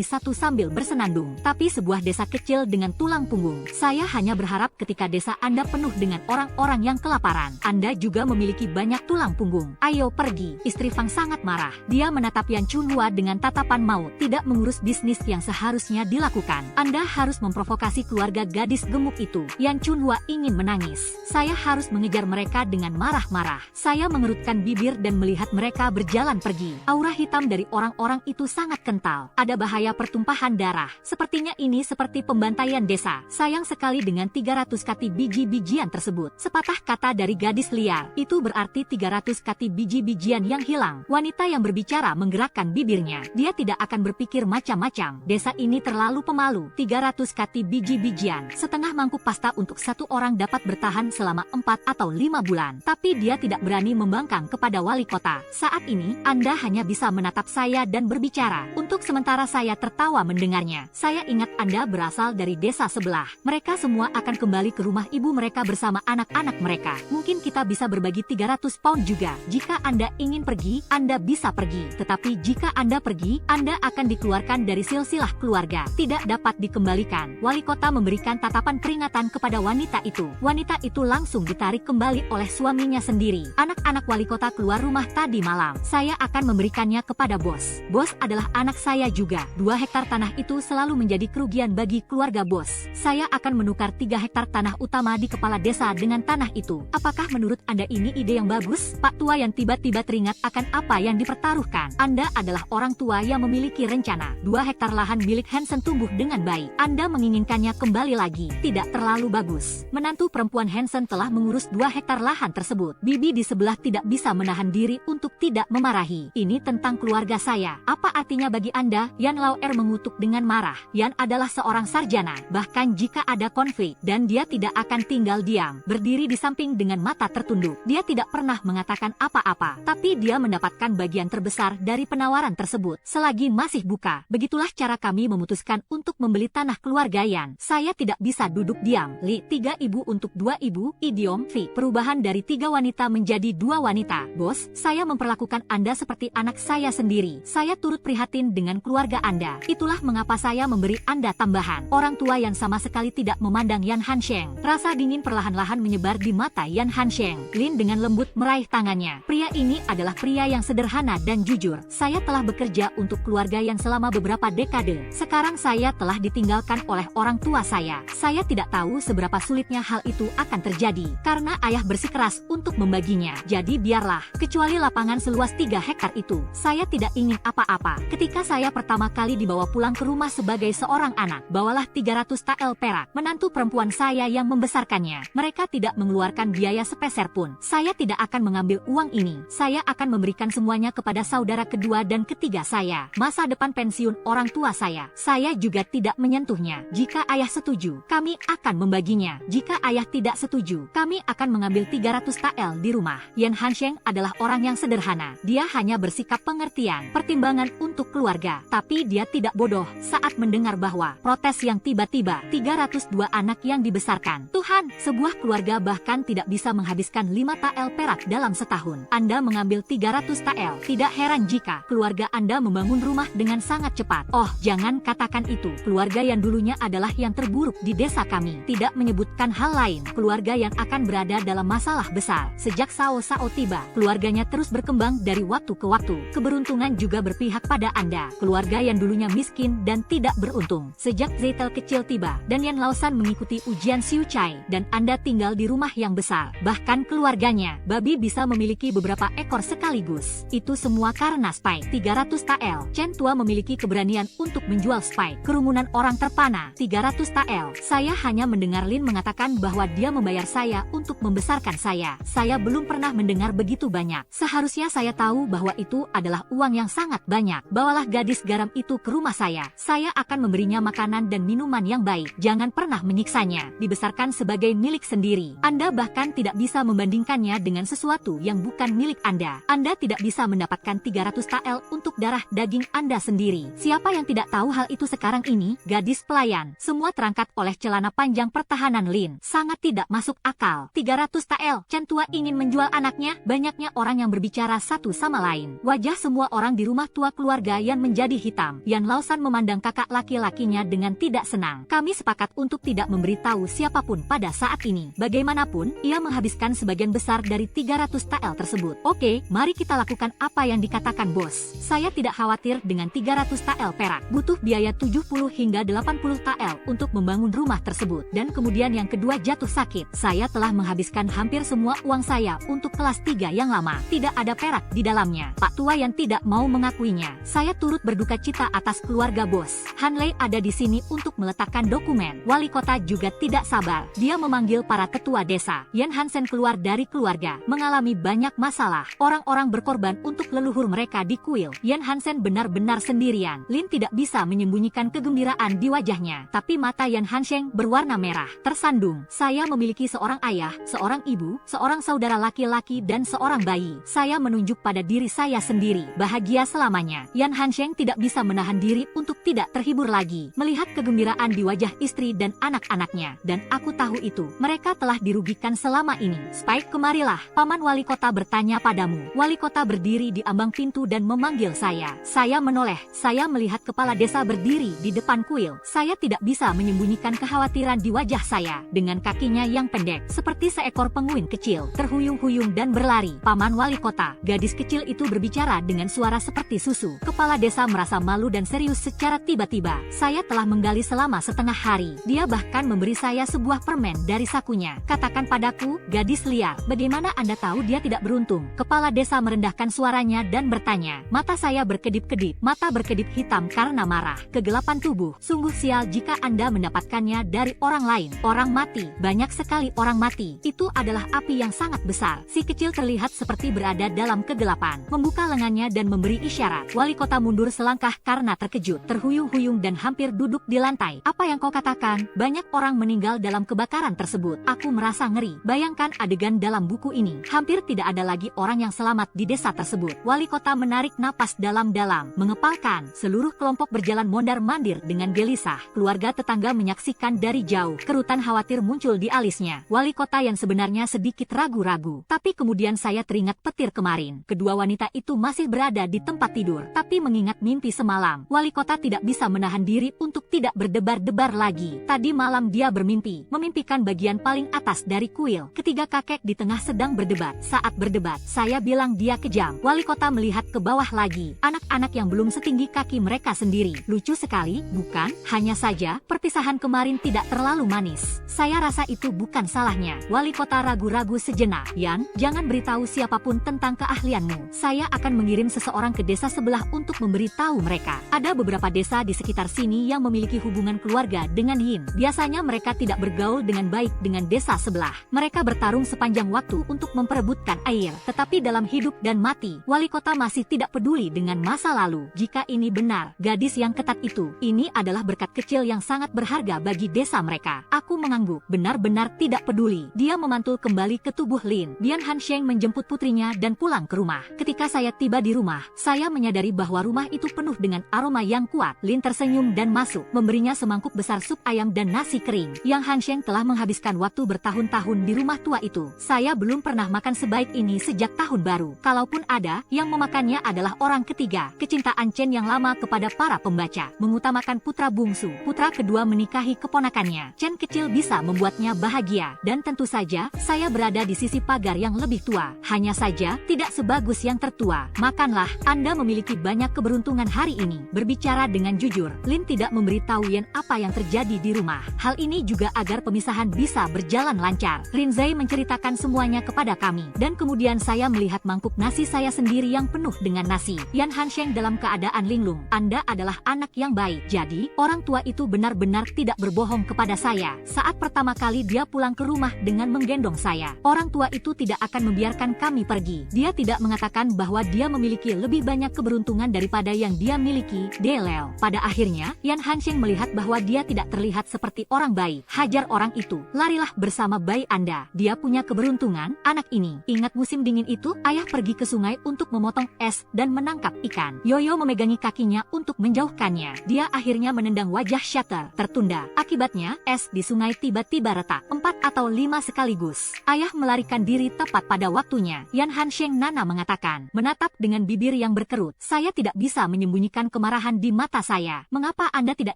satu sambil bersenandung. Tapi sebuah desa kecil dengan tulang punggung. Saya hanya berharap ketika desa Anda penuh dengan orang-orang yang kelaparan, Anda juga memiliki banyak tulang punggung. Ayo pergi. Istri Fang sangat marah. Dia menatap Yan Chunhua dengan tatapan maut. Tidak mengurus bisnis yang seharusnya dilakukan. Anda harus memprovokasi keluarga gadis gemuk itu. Yan Chunhua ingin menangis. Saya harus mengejar mereka dengan marah-marah. Saya mengerutkan bibir dan melihat mereka berjalan pergi. Aura hitam dari orang-orang itu sangat kental. Ada bahaya pertumpahan darah. Sepertinya ini seperti pembantaian desa. Sayang sekali dengan 300 kati biji-bijian tersebut. Sepatah kata dari gadis liar. Itu berarti 300 kati biji-bijian yang hilang. Wanita yang berbicara menggerakkan bibirnya. Dia tidak akan berpikir macam-macam. Desa ini terlalu pemalu. 300 kati biji-bijian. Setengah mangkuk pasta untuk satu orang dapat bertahan selama 4 atau 5 bulan. Tapi dia tidak berani membangkang kepada wali kota. Saat ini, Anda hanya bisa menatap saya dan berbicara. Untuk sementara saya tertawa mendengarnya. Saya ingat Anda berasal dari desa sebelah. Mereka semua akan kembali ke rumah ibu mereka bersama anak-anak mereka. Mungkin kita bisa berbagi 300 pound juga. Jika Anda ingin pergi, Anda bisa pergi. Tetapi jika Anda pergi, Anda akan dikeluarkan dari silsilah keluarga. Tidak dapat dikembalikan. Wali kota memberikan tatapan peringatan kepada wanita itu. Wanita itu langsung ditarik kembali oleh suaminya sendiri. Anak-anak wali kota keluar rumah tak Tadi malam, saya akan memberikannya kepada bos. Bos adalah anak saya juga. 2 hektar tanah itu selalu menjadi kerugian bagi keluarga bos. Saya akan menukar 3 hektar tanah utama di kepala desa dengan tanah itu. Apakah menurut Anda ini ide yang bagus? Pak tua yang tiba-tiba teringat akan apa yang dipertaruhkan. Anda adalah orang tua yang memiliki rencana. 2 hektar lahan milik Hansen tumbuh dengan baik. Anda menginginkannya kembali lagi. Tidak terlalu bagus. Menantu perempuan Hansen telah mengurus 2 hektar lahan tersebut. Bibi di sebelah tidak bisa menahan diri untuk tidak memarahi. Ini tentang keluarga saya. Apa artinya bagi Anda? Yan Lauer mengutuk dengan marah. Yan adalah seorang sarjana. Bahkan jika ada konflik, dan dia tidak akan tinggal diam. Berdiri di samping dengan mata tertunduk. Dia tidak pernah mengatakan apa-apa. Tapi dia mendapatkan bagian terbesar dari penawaran tersebut. Selagi masih buka. Begitulah cara kami memutuskan untuk membeli tanah keluarga Yan. Saya tidak bisa duduk diam. Li, 3 ibu untuk 2 ibu. Idiom V. Perubahan dari 3 wanita menjadi 2 wanita. Bos, saya memperlakukan Anda seperti anak saya sendiri. Saya turut prihatin dengan keluarga Anda. Itulah mengapa saya memberi Anda tambahan. Orang tua yang sama sekali tidak memandang Yan Hansheng. Rasa dingin perlahan-lahan menyebar di mata Yan Hansheng. Lin dengan lembut meraih tangannya. Pria ini adalah pria yang sederhana dan jujur. Saya telah bekerja untuk keluarga yang selama beberapa dekade. Sekarang saya telah ditinggalkan oleh orang tua saya. Saya tidak tahu seberapa sulitnya hal itu akan terjadi. Karena ayah bersikeras untuk membaginya. Jadi biarlah. Kecuali lapangan seluas 3 hektar itu. Saya tidak ingin apa-apa. Ketika saya pertama kali dibawa pulang ke rumah sebagai seorang anak, bawalah 300 tael perak. Menantu perempuan saya yang membesarkannya. Mereka tidak mengeluarkan biaya sepeser pun. Saya tidak akan mengambil uang ini. Saya akan memberikan semuanya kepada saudara kedua dan ketiga saya. Masa depan pensiun orang tua saya. Saya juga tidak menyentuhnya. Jika ayah setuju, kami akan membaginya. Jika ayah tidak setuju, kami akan mengambil 300 tael di rumah. Yan Hansheng adalah orang yang sederhana. Dia hanya bersikap pengertian, pertimbangan untuk keluarga. Tapi dia tidak bodoh saat mendengar bahwa protes yang tiba-tiba 302 anak yang dibesarkan. Tuhan, sebuah keluarga bahkan tidak bisa menghabiskan 5 tael perak dalam setahun. Anda mengambil 300 tael. Tidak heran jika keluarga Anda membangun rumah dengan sangat cepat. Oh, jangan katakan itu. Keluarga yang dulunya adalah yang terburuk di desa kami. Tidak menyebutkan hal lain. Keluarga yang akan berada dalam masalah besar. Sejak Sao tiba, keluarganya terus berkembang dari waktu ke waktu. Keberuntungan juga berpihak pada Anda. Keluarga yang dulunya miskin dan tidak beruntung. Sejak Zeitel kecil tiba, dan Yan Laosan mengikuti ujian Siu Chai, dan Anda tinggal di rumah yang besar. Bahkan keluarganya, babi bisa memiliki beberapa ekor sekaligus. Itu semua karena Spike. 300 tael. Chen Tua memiliki keberanian untuk menjual Spike. Kerumunan orang terpana. 300 tael. Saya hanya mendengar Lin mengatakan bahwa dia membayar saya untuk membesarkan saya. Saya belum pernah mendengar begitu banyak. Seharusnya saya tahu bahwa itu adalah uang yang sangat banyak. Bawalah gadis garam itu ke rumah saya. Saya akan memberinya makanan dan minuman yang baik. Jangan pernah menyiksanya. Dibesarkan sebagai milik sendiri. Anda bahkan tidak bisa membandingkannya dengan sesuatu yang bukan milik Anda. Anda tidak bisa mendapatkan 300 tael untuk darah daging Anda sendiri. Siapa yang tidak tahu hal itu sekarang ini? Gadis pelayan. Semua terangkat oleh celana panjang pertahanan Lin. Sangat tidak masuk akal. 300 tael. Chen Tua ingin menjual anaknya. Banyaknya orang yang berbicara satu sama lain. Wajah semua orang di rumah tua keluarga Yan menjadi hitam. Yan Laosan memandang kakak laki-lakinya dengan tidak senang. Kami sepakat untuk tidak memberitahu siapapun pada saat ini. Bagaimanapun, ia menghabiskan sebagian besar dari 300 tael tersebut. Oke, mari kita lakukan apa yang dikatakan bos. Saya tidak khawatir dengan 300 tael perak. Butuh biaya 70 hingga 80 tael untuk membangun rumah tersebut. Dan kemudian yang kedua jatuh sakit. Saya telah menghabiskan hampir semua uang saya untuk kelas 3 yang lama. Tidak ada perak di dalamnya. Pak tua yang tidak mau mengakuinya. Saya turut berduka cita atas keluarga bos. Han Lei ada di sini untuk meletakkan dokumen. Wali kota juga tidak sabar. Dia memanggil para ketua desa. Yan Hansen keluar dari keluarga. Mengalami banyak masalah. Orang-orang berkorban untuk leluhur mereka di kuil. Yan Hansen benar-benar sendirian. Lin tidak bisa menyembunyikan kegembiraan di wajahnya. Tapi mata Yan Hansheng berwarna merah. Tersandung. Saya memiliki seorang ayah, seorang ibu, seorang saudara laki-laki dan seorang bayi. Saya menunjuk pada diri saya sendiri. Bahagia selamanya. Yan Hansheng tidak bisa menahan diri untuk tidak terhibur lagi. Melihat kegembiraan di wajah istri dan anak-anaknya. Dan aku tahu itu. Mereka telah dirugikan selama ini. Spike, kemarilah. Paman wali kota bertanya padamu. Wali kota berdiri di ambang pintu dan memanggil saya. Saya menoleh. Saya melihat kepala desa berdiri di depan kuil. Saya tidak bisa menyembunyikan kekhawatiran di wajah saya. Dengan kakinya yang pendek, seperti seekor penguin kecil, terhuyung-huyung dan berlari. Paman wali kota, mata. Gadis kecil itu berbicara dengan suara seperti susu. Kepala desa merasa malu dan serius secara tiba-tiba. Saya telah menggali selama setengah hari. Dia bahkan memberi saya sebuah permen dari sakunya. Katakan padaku, gadis liar, bagaimana Anda tahu dia tidak beruntung? Kepala desa merendahkan suaranya dan bertanya. Mata saya berkedip-kedip. Mata berkedip hitam karena marah. Kegelapan tubuh. Sungguh sial jika Anda mendapatkannya dari orang lain. Orang mati. Banyak sekali orang mati. Itu adalah api yang sangat besar. Si kecil terlihat seperti berada dalam kegelapan. Membuka lengannya dan memberi isyarat. Wali kota mundur selangkah karena terkejut. Terhuyung-huyung dan hampir duduk di lantai. Apa yang kau katakan? Banyak orang meninggal dalam kebakaran tersebut. Aku merasa ngeri. Bayangkan adegan dalam buku ini. Hampir tidak ada lagi orang yang selamat di desa tersebut. Wali kota menarik napas dalam-dalam. Mengepalkan. Seluruh kelompok berjalan mondar-mandir dengan gelisah. Keluarga tetangga menyaksikan dari jauh. Kerutan khawatir muncul di alisnya. Wali kota yang sebenarnya sedikit ragu-ragu. Tapi kemudian saya teringat petir kemarin. Kedua wanita itu masih berada di tempat tidur. Tapi mengingat mimpi semalam, wali kota tidak bisa menahan diri untuk tidak berdebar-debar lagi. Tadi malam dia bermimpi, memimpikan bagian paling atas dari kuil. Ketiga kakek di tengah sedang berdebat. Saat berdebat, saya bilang dia kejam. Wali kota melihat ke bawah lagi. Anak-anak yang belum setinggi kaki mereka sendiri. Lucu sekali, bukan? Hanya saja, perpisahan kemarin tidak terlalu manis. Saya rasa itu bukan salahnya. Wali kota ragu-ragu sejenak. Yan, jangan beritahu siapapun tentang keahlianmu. Saya akan mengirim seseorang ke desa sebelah untuk memberitahu mereka. Ada beberapa desa di sekitar sini yang memiliki hubungan keluarga dengan Yin. Biasanya mereka tidak bergaul dengan baik dengan desa sebelah. Mereka bertarung sepanjang waktu untuk memperebutkan air. Tetapi dalam hidup dan mati, wali kota masih tidak peduli dengan masa lalu. Jika ini benar, gadis yang ketat itu, ini adalah berkat kecil yang sangat berharga bagi desa mereka. Aku mengangguk, benar-benar tidak peduli. Dia memantul kembali ke tubuh Lin. Bian Hansheng menjemput putrinya dan pulang ke rumah. Ketika saya tiba di rumah, saya menyadari bahwa rumah itu penuh dengan aroma yang kuat. Lin tersenyum dan masuk, memberinya semangkuk besar sup ayam dan nasi kering. Yang Hansheng telah menghabiskan waktu bertahun-tahun di rumah tua itu. Saya belum pernah makan sebaik ini sejak tahun baru. Kalaupun ada, yang memakannya adalah orang ketiga. Kecintaan Chen yang lama kepada para pembaca, mengutamakan putra bungsu. Putra kedua menikahi keponakannya. Chen kecil bisa membuatnya bahagia. Dan tentu saja, saya berada di sisi pagar yang lebih tua. Hanya saja, tidak sebagus yang tertua. Makanlah, Anda memiliki banyak keberuntungan hari ini. Berbicara dengan jujur, Lin tidak memberitahu Yan apa yang terjadi di rumah. Hal ini juga agar pemisahan bisa berjalan lancar. Rinzai menceritakan semuanya kepada kami. Dan kemudian saya melihat mangkuk nasi saya sendiri yang penuh dengan nasi. Yan Hansheng dalam keadaan linglung. Anda adalah anak yang baik. Jadi, orang tua itu benar-benar tidak berbohong kepada saya. Saat pertama kali dia pulang ke rumah dengan menggendong saya. Orang tua itu tidak akan membiarkan kami pergi. Dia tidak mengatakan bahwa dia memiliki lebih banyak keberuntungan daripada yang dia miliki, Deleo. Pada akhirnya, Yan Hansheng melihat bahwa dia tidak terlihat seperti orang baik. Hajar orang itu. Larilah bersama bayi Anda. Dia punya keberuntungan, anak ini. Ingat musim dingin itu, ayah pergi ke sungai untuk memotong es dan menangkap ikan. Yoyo memegangi kakinya untuk menjauhkannya. Dia akhirnya menendang wajah Shatter. Tertunda. Akibatnya, es di sungai tiba-tiba retak. 4 atau 5 sekaligus. Ayah melarikan diri tepat pada waktunya. Yan Hansheng Nana mengatakan, menatap dengan bibir yang berkerut. Saya tidak bisa menyembunyikan kemarahan di mata saya. Mengapa Anda tidak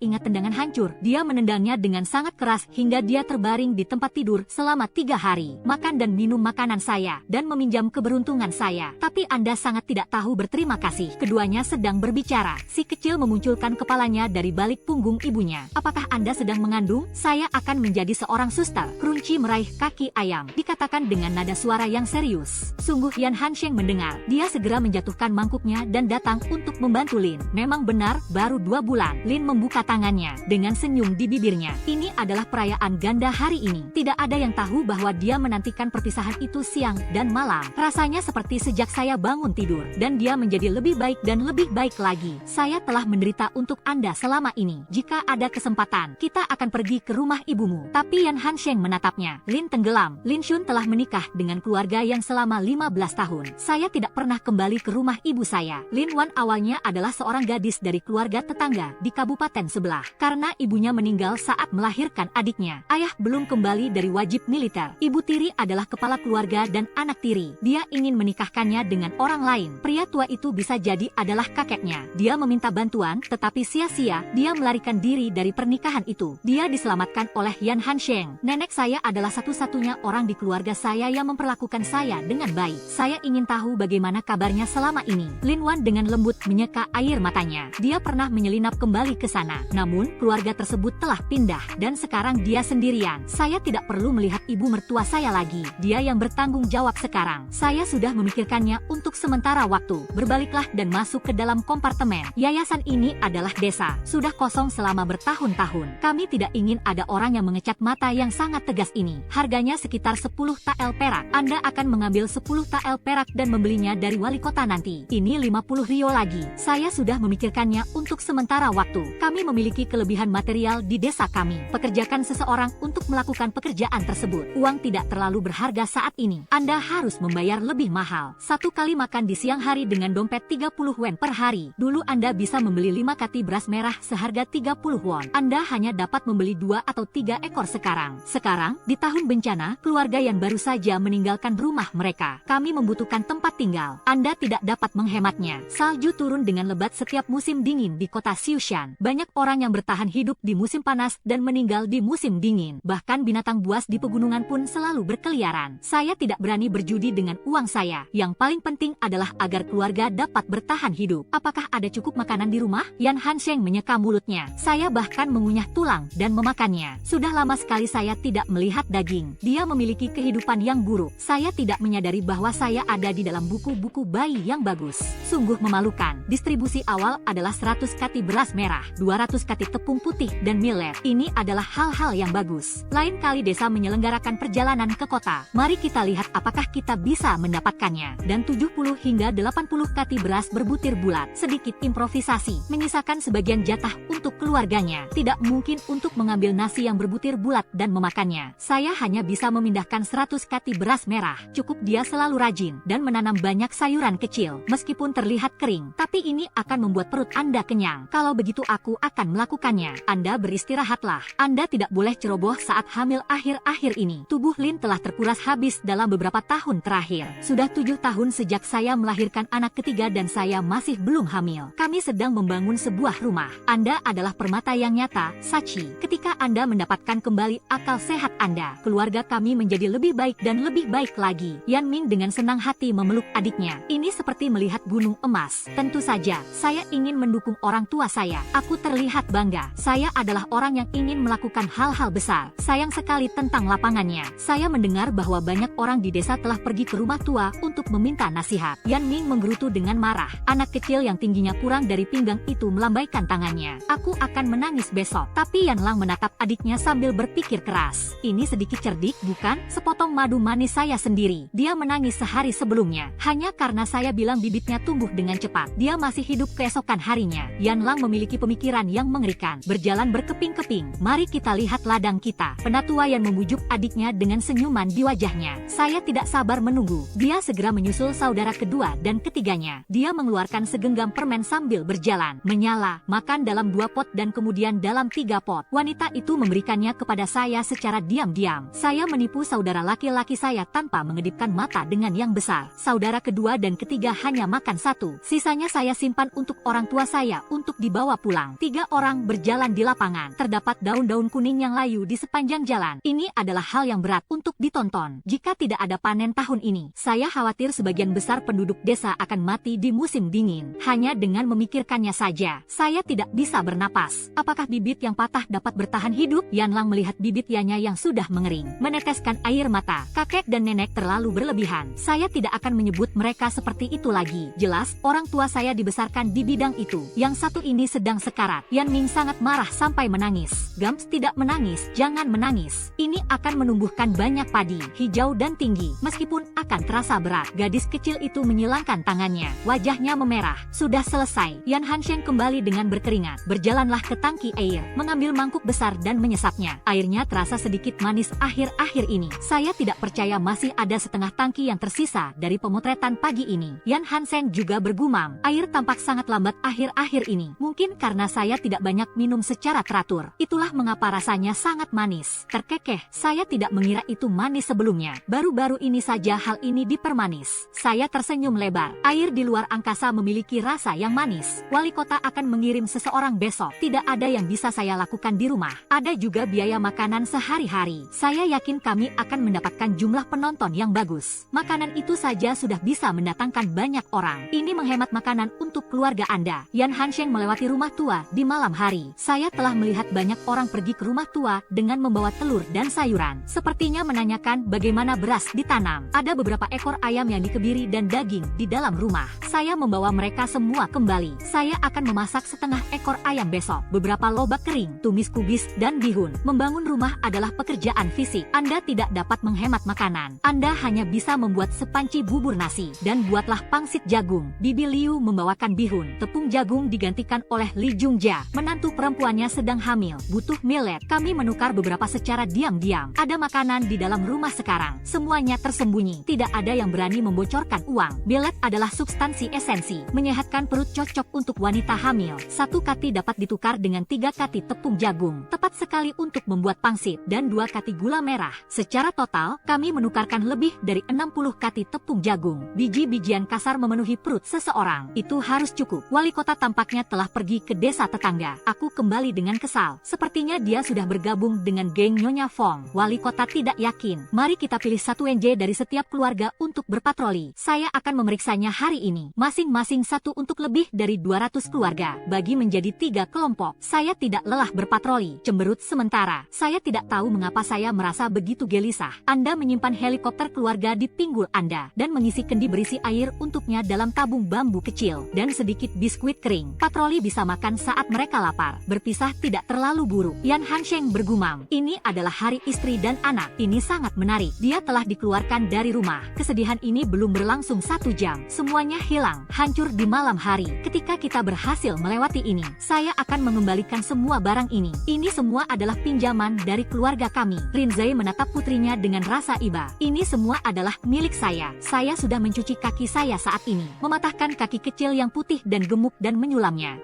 ingat tendangan hancur? Dia menendangnya dengan sangat keras hingga dia terbaring di tempat tidur selama 3 hari. Makan dan minum makanan saya, dan meminjam keberuntungan saya. Tapi Anda sangat tidak tahu berterima kasih. Keduanya sedang berbicara. Si kecil memunculkan kepalanya dari balik punggung ibunya. Apakah Anda sedang mengandung? Saya akan menjadi seorang suster. Krunci meraih kaki ayam. Dikatakan dengan nada suara yang serius. Sungguh Yan Hansheng mendengar. Dia segera menjatuhkan mangkuknya dan datang untuk membantu Lin. Memang benar, baru 2 bulan. Lin membuka tangannya dengan senyum di bibirnya. Ini adalah perayaan ganda hari ini. Tidak ada yang tahu bahwa dia menantikan perpisahan itu siang dan malam. Rasanya seperti sejak saya bangun tidur. Dan dia menjadi lebih baik dan lebih baik lagi. Saya telah menderita untuk Anda selama ini. Jika ada kesempatan, kita akan pergi ke rumah ibumu. Tapi Yan Hansheng menatapnya. Lin tenggelam. Lin Shun telah menikah dengan keluarga yang selama 15 tahun. Saya tidak pernah kembali ke rumah ibu saya. Lin Wan awalnya adalah seorang gadis dari keluarga tetangga di kabupaten sebelah. Karena ibunya meninggal saat melahirkan adiknya. Ayah belum kembali dari wajib militer. Ibu tiri adalah kepala keluarga dan anak tiri. Dia ingin menikahkannya dengan orang lain. Pria tua itu bisa jadi adalah kakeknya. Dia meminta bantuan, tetapi sia-sia. Dia melarikan diri dari pernikahan itu. Dia diselamatkan oleh Yan Hansheng. Nenek saya adalah satu-satunya orang di keluarga saya yang memperlakukan saya dengan baik. Saya Saya ingin tahu bagaimana kabarnya selama ini. Lin Wan dengan lembut menyeka air matanya. Dia pernah menyelinap kembali ke sana. Namun, keluarga tersebut telah pindah. Dan sekarang dia sendirian. Saya tidak perlu melihat ibu mertua saya lagi. Dia yang bertanggung jawab sekarang. Saya sudah memikirkannya untuk sementara waktu. Berbaliklah dan masuk ke dalam kompartemen. Yayasan ini adalah desa. Sudah kosong selama bertahun-tahun. Kami tidak ingin ada orang yang mengecat mata yang sangat tegas ini. Harganya sekitar 10 tael perak. Anda akan mengambil 10 tael perak dan membelinya dari wali kota nanti. Ini 50 rio lagi. Saya sudah memikirkannya untuk sementara waktu. Kami memiliki kelebihan material di desa kami. Pekerjakan seseorang untuk melakukan pekerjaan tersebut. Uang tidak terlalu berharga saat ini. Anda harus membayar lebih mahal. Satu kali makan di siang hari dengan dompet 30 wen per hari. Dulu Anda bisa membeli 5 kati beras merah seharga 30 won. Anda hanya dapat membeli 2 atau 3 ekor sekarang. Sekarang, di tahun bencana, keluarga yang baru saja meninggalkan rumah mereka. Kami membutuhkan tempat tinggal. Anda tidak dapat menghematnya. Salju turun dengan lebat setiap musim dingin di kota Xiushan. Banyak orang yang bertahan hidup di musim panas dan meninggal di musim dingin. Bahkan binatang buas di pegunungan pun selalu berkeliaran. Saya tidak berani berjudi dengan uang saya. Yang paling penting adalah agar keluarga dapat bertahan hidup. Apakah ada cukup makanan di rumah? Yan Hansheng menyeka mulutnya. Saya bahkan mengunyah tulang dan memakannya. Sudah lama sekali saya tidak melihat daging. Dia memiliki kehidupan yang buruk. Saya tidak menyadari bahwa saya ada di dalam buku-buku bayi yang bagus. Sungguh memalukan. Distribusi awal adalah 100 kati beras merah, 200 kati tepung putih dan millet. Ini adalah hal-hal yang bagus. Lain kali desa menyelenggarakan perjalanan ke kota. Mari kita lihat apakah kita bisa mendapatkannya. Dan 70 hingga 80 kati beras berbutir bulat. Sedikit improvisasi. Menyisakan sebagian jatah untuk keluarganya. Tidak mungkin untuk mengambil nasi yang berbutir bulat dan memakannya. Saya hanya bisa memindahkan 100 kati beras merah. Cukup dia selalu rajin dan menanam banyak sayuran kecil. Meskipun terlihat kering, tapi ini akan membuat perut Anda kenyang. Kalau begitu aku akan melakukannya. Anda beristirahatlah. Anda tidak boleh ceroboh saat hamil akhir-akhir ini. Tubuh Lin telah terkuras habis dalam beberapa tahun terakhir. Sudah 7 tahun sejak saya melahirkan anak ketiga dan saya masih belum hamil. Kami sedang membangun sebuah rumah. Anda adalah permata yang nyata, Sachi. Ketika Anda mendapatkan kembali akal sehat Anda, keluarga kami menjadi lebih baik dan lebih baik lagi. Yan Ming dengan senang hati memeluk adiknya. Ini seperti melihat gunung emas. Tentu saja, saya ingin mendukung orang tua saya. Aku terlihat bangga. Saya adalah orang yang ingin melakukan hal-hal besar. Sayang sekali tentang lapangannya. Saya mendengar bahwa banyak orang di desa telah pergi ke rumah tua untuk meminta nasihat. Yan Ming menggerutu dengan marah. Anak kecil yang tingginya kurang dari pinggang itu melambaikan tangannya. Aku akan menangis besok. Tapi Yan Lang menatap adiknya sambil berpikir keras. Ini sedikit cerdik, bukan? Sepotong madu manis saya sendiri. Dia menangis sehari sebelumnya. Hanya karena saya bilang bibitnya tumbuh dengan cepat. Dia masih hidup keesokan harinya. Yan Lang memiliki pemikiran yang mengerikan. Berjalan berkeping-keping. Mari kita lihat ladang kita. Penatua yang membujuk adiknya dengan senyuman di wajahnya. Saya tidak sabar menunggu. Dia segera menyusul saudara kedua dan ketiganya. Dia mengeluarkan segenggam permen sambil berjalan. Menyala, makan dalam 2 pot dan kemudian dalam 3 pot. Wanita itu memberikannya kepada saya secara diam-diam. Saya menipu saudara laki-laki saya tanpa mengedipkan mata dengan yang besar. Saudara kedua dan ketiga hanya makan 1. Sisanya saya simpan untuk orang tua saya untuk dibawa pulang. 3 orang berjalan di lapangan. Terdapat daun-daun kuning yang layu di sepanjang jalan. Ini adalah hal yang berat untuk ditonton. Jika tidak ada panen tahun ini, saya khawatir sebagian besar penduduk desa akan mati di musim dingin. Hanya dengan memikirkannya saja, saya tidak bisa bernapas. Apakah bibit yang patah dapat bertahan hidup? Yan Lang melihat bibit Yanya yang sudah mengering, meneteskan air mata. Kakek dan nenek terlalu berlebihan. Saya tidak akan menyebut mereka seperti itu lagi. Jelas, orang tua saya dibesarkan di bidang itu. Yang satu ini sedang sekarat. Yan Ming sangat marah sampai menangis. Gams, tidak menangis, jangan menangis. Ini akan menumbuhkan banyak padi, hijau dan tinggi. Meskipun akan terasa berat, gadis kecil itu menyilangkan tangannya. Wajahnya memerah. Sudah selesai. Yan Hansheng kembali dengan berkeringat. Berjalanlah ke tangki air, mengambil mangkuk besar dan menyesapnya. Airnya terasa sedikit manis akhir-akhir ini. Saya tidak percaya masih ada setengah tangki yang tersisa dari pemotretan pagi ini. Yan Hansheng juga bergumam. Air tampak sangat lambat akhir-akhir ini. Mungkin karena saya tidak banyak minum secara teratur. Itulah mengapa rasanya sangat manis. Terkekeh, saya tidak mengira itu manis sebelumnya. Baru-baru ini saja hal ini dipermanis. Saya tersenyum lebar. Air di luar angkasa memiliki rasa yang manis. Wali kota akan mengirim seseorang besok. Tidak ada yang bisa saya lakukan di rumah. Ada juga biaya makanan sehari-hari. Saya yakin kami akan mendapatkan jumlah penonton yang bagus. Makanan itu itu saja sudah bisa mendatangkan banyak orang. Ini menghemat makanan untuk keluarga Anda. Yan Hansheng melewati rumah tua di malam hari. Saya telah melihat banyak orang pergi ke rumah tua dengan membawa telur dan sayuran. Sepertinya menanyakan bagaimana beras ditanam. Ada beberapa ekor ayam yang dikebiri dan daging di dalam rumah. Saya membawa mereka semua kembali. Saya akan memasak setengah ekor ayam besok. Beberapa lobak kering, tumis kubis, dan bihun. Membangun rumah adalah pekerjaan fisik. Anda tidak dapat menghemat makanan. Anda hanya bisa membuat sepanci bubur nasi. Dan buatlah pangsit jagung. Bibi Liu membawakan bihun. Tepung jagung digantikan oleh Li Jungjia. Menantu perempuannya sedang hamil. Butuh millet. Kami menukar beberapa secara diam-diam. Ada makanan di dalam rumah sekarang. Semuanya tersembunyi. Tidak ada yang berani membocorkan uang. Millet adalah substansi esensi. Menyehatkan perut, cocok untuk wanita hamil. 1 kati dapat ditukar dengan 3 kati tepung jagung. Tepat sekali untuk membuat pangsit. Dan 2 kati gula merah. Secara total, kami menukarkan lebih dari 60 kati tepung jagung. Biji-bijian kasar memenuhi perut seseorang. Itu harus cukup. Wali kota tampaknya telah pergi ke desa tetangga. Aku kembali dengan kesal. Sepertinya dia sudah bergabung dengan geng Nyonya Fong. Wali kota tidak yakin. Mari kita pilih 1 NJ dari setiap keluarga untuk berpatroli. Saya akan memeriksanya hari ini. Masing-masing 1 untuk lebih dari 200 keluarga. Bagi menjadi 3 kelompok. Saya tidak lelah berpatroli. Cemberut sementara. Saya tidak tahu mengapa saya merasa begitu gelisah. Anda menyimpan helikopter keluarga di pinggul Anda. Dan mengisi kendi berisi air untuknya dalam tabung bambu kecil. Dan sedikit biskuit kering. Patroli bisa makan saat mereka lapar. Berpisah tidak terlalu buruk. Yan Hansheng bergumam. Ini adalah hari istri dan anak. Ini sangat menarik. Dia telah dikeluarkan dari rumah. Kesedihan ini belum berlangsung 1 jam. Semuanya hilang. Hancur di malam hari. Ketika kita berhasil melewati ini, saya akan mengembalikan semua barang ini. Ini semua adalah pinjaman dari keluarga kami. Rinzai menatap putrinya dengan rasa iba. Ini semua adalah milik saya. Saya sudah mencuci kaki saya saat ini. Mematahkan kaki kecil yang putih dan gemuk dan menyulamnya.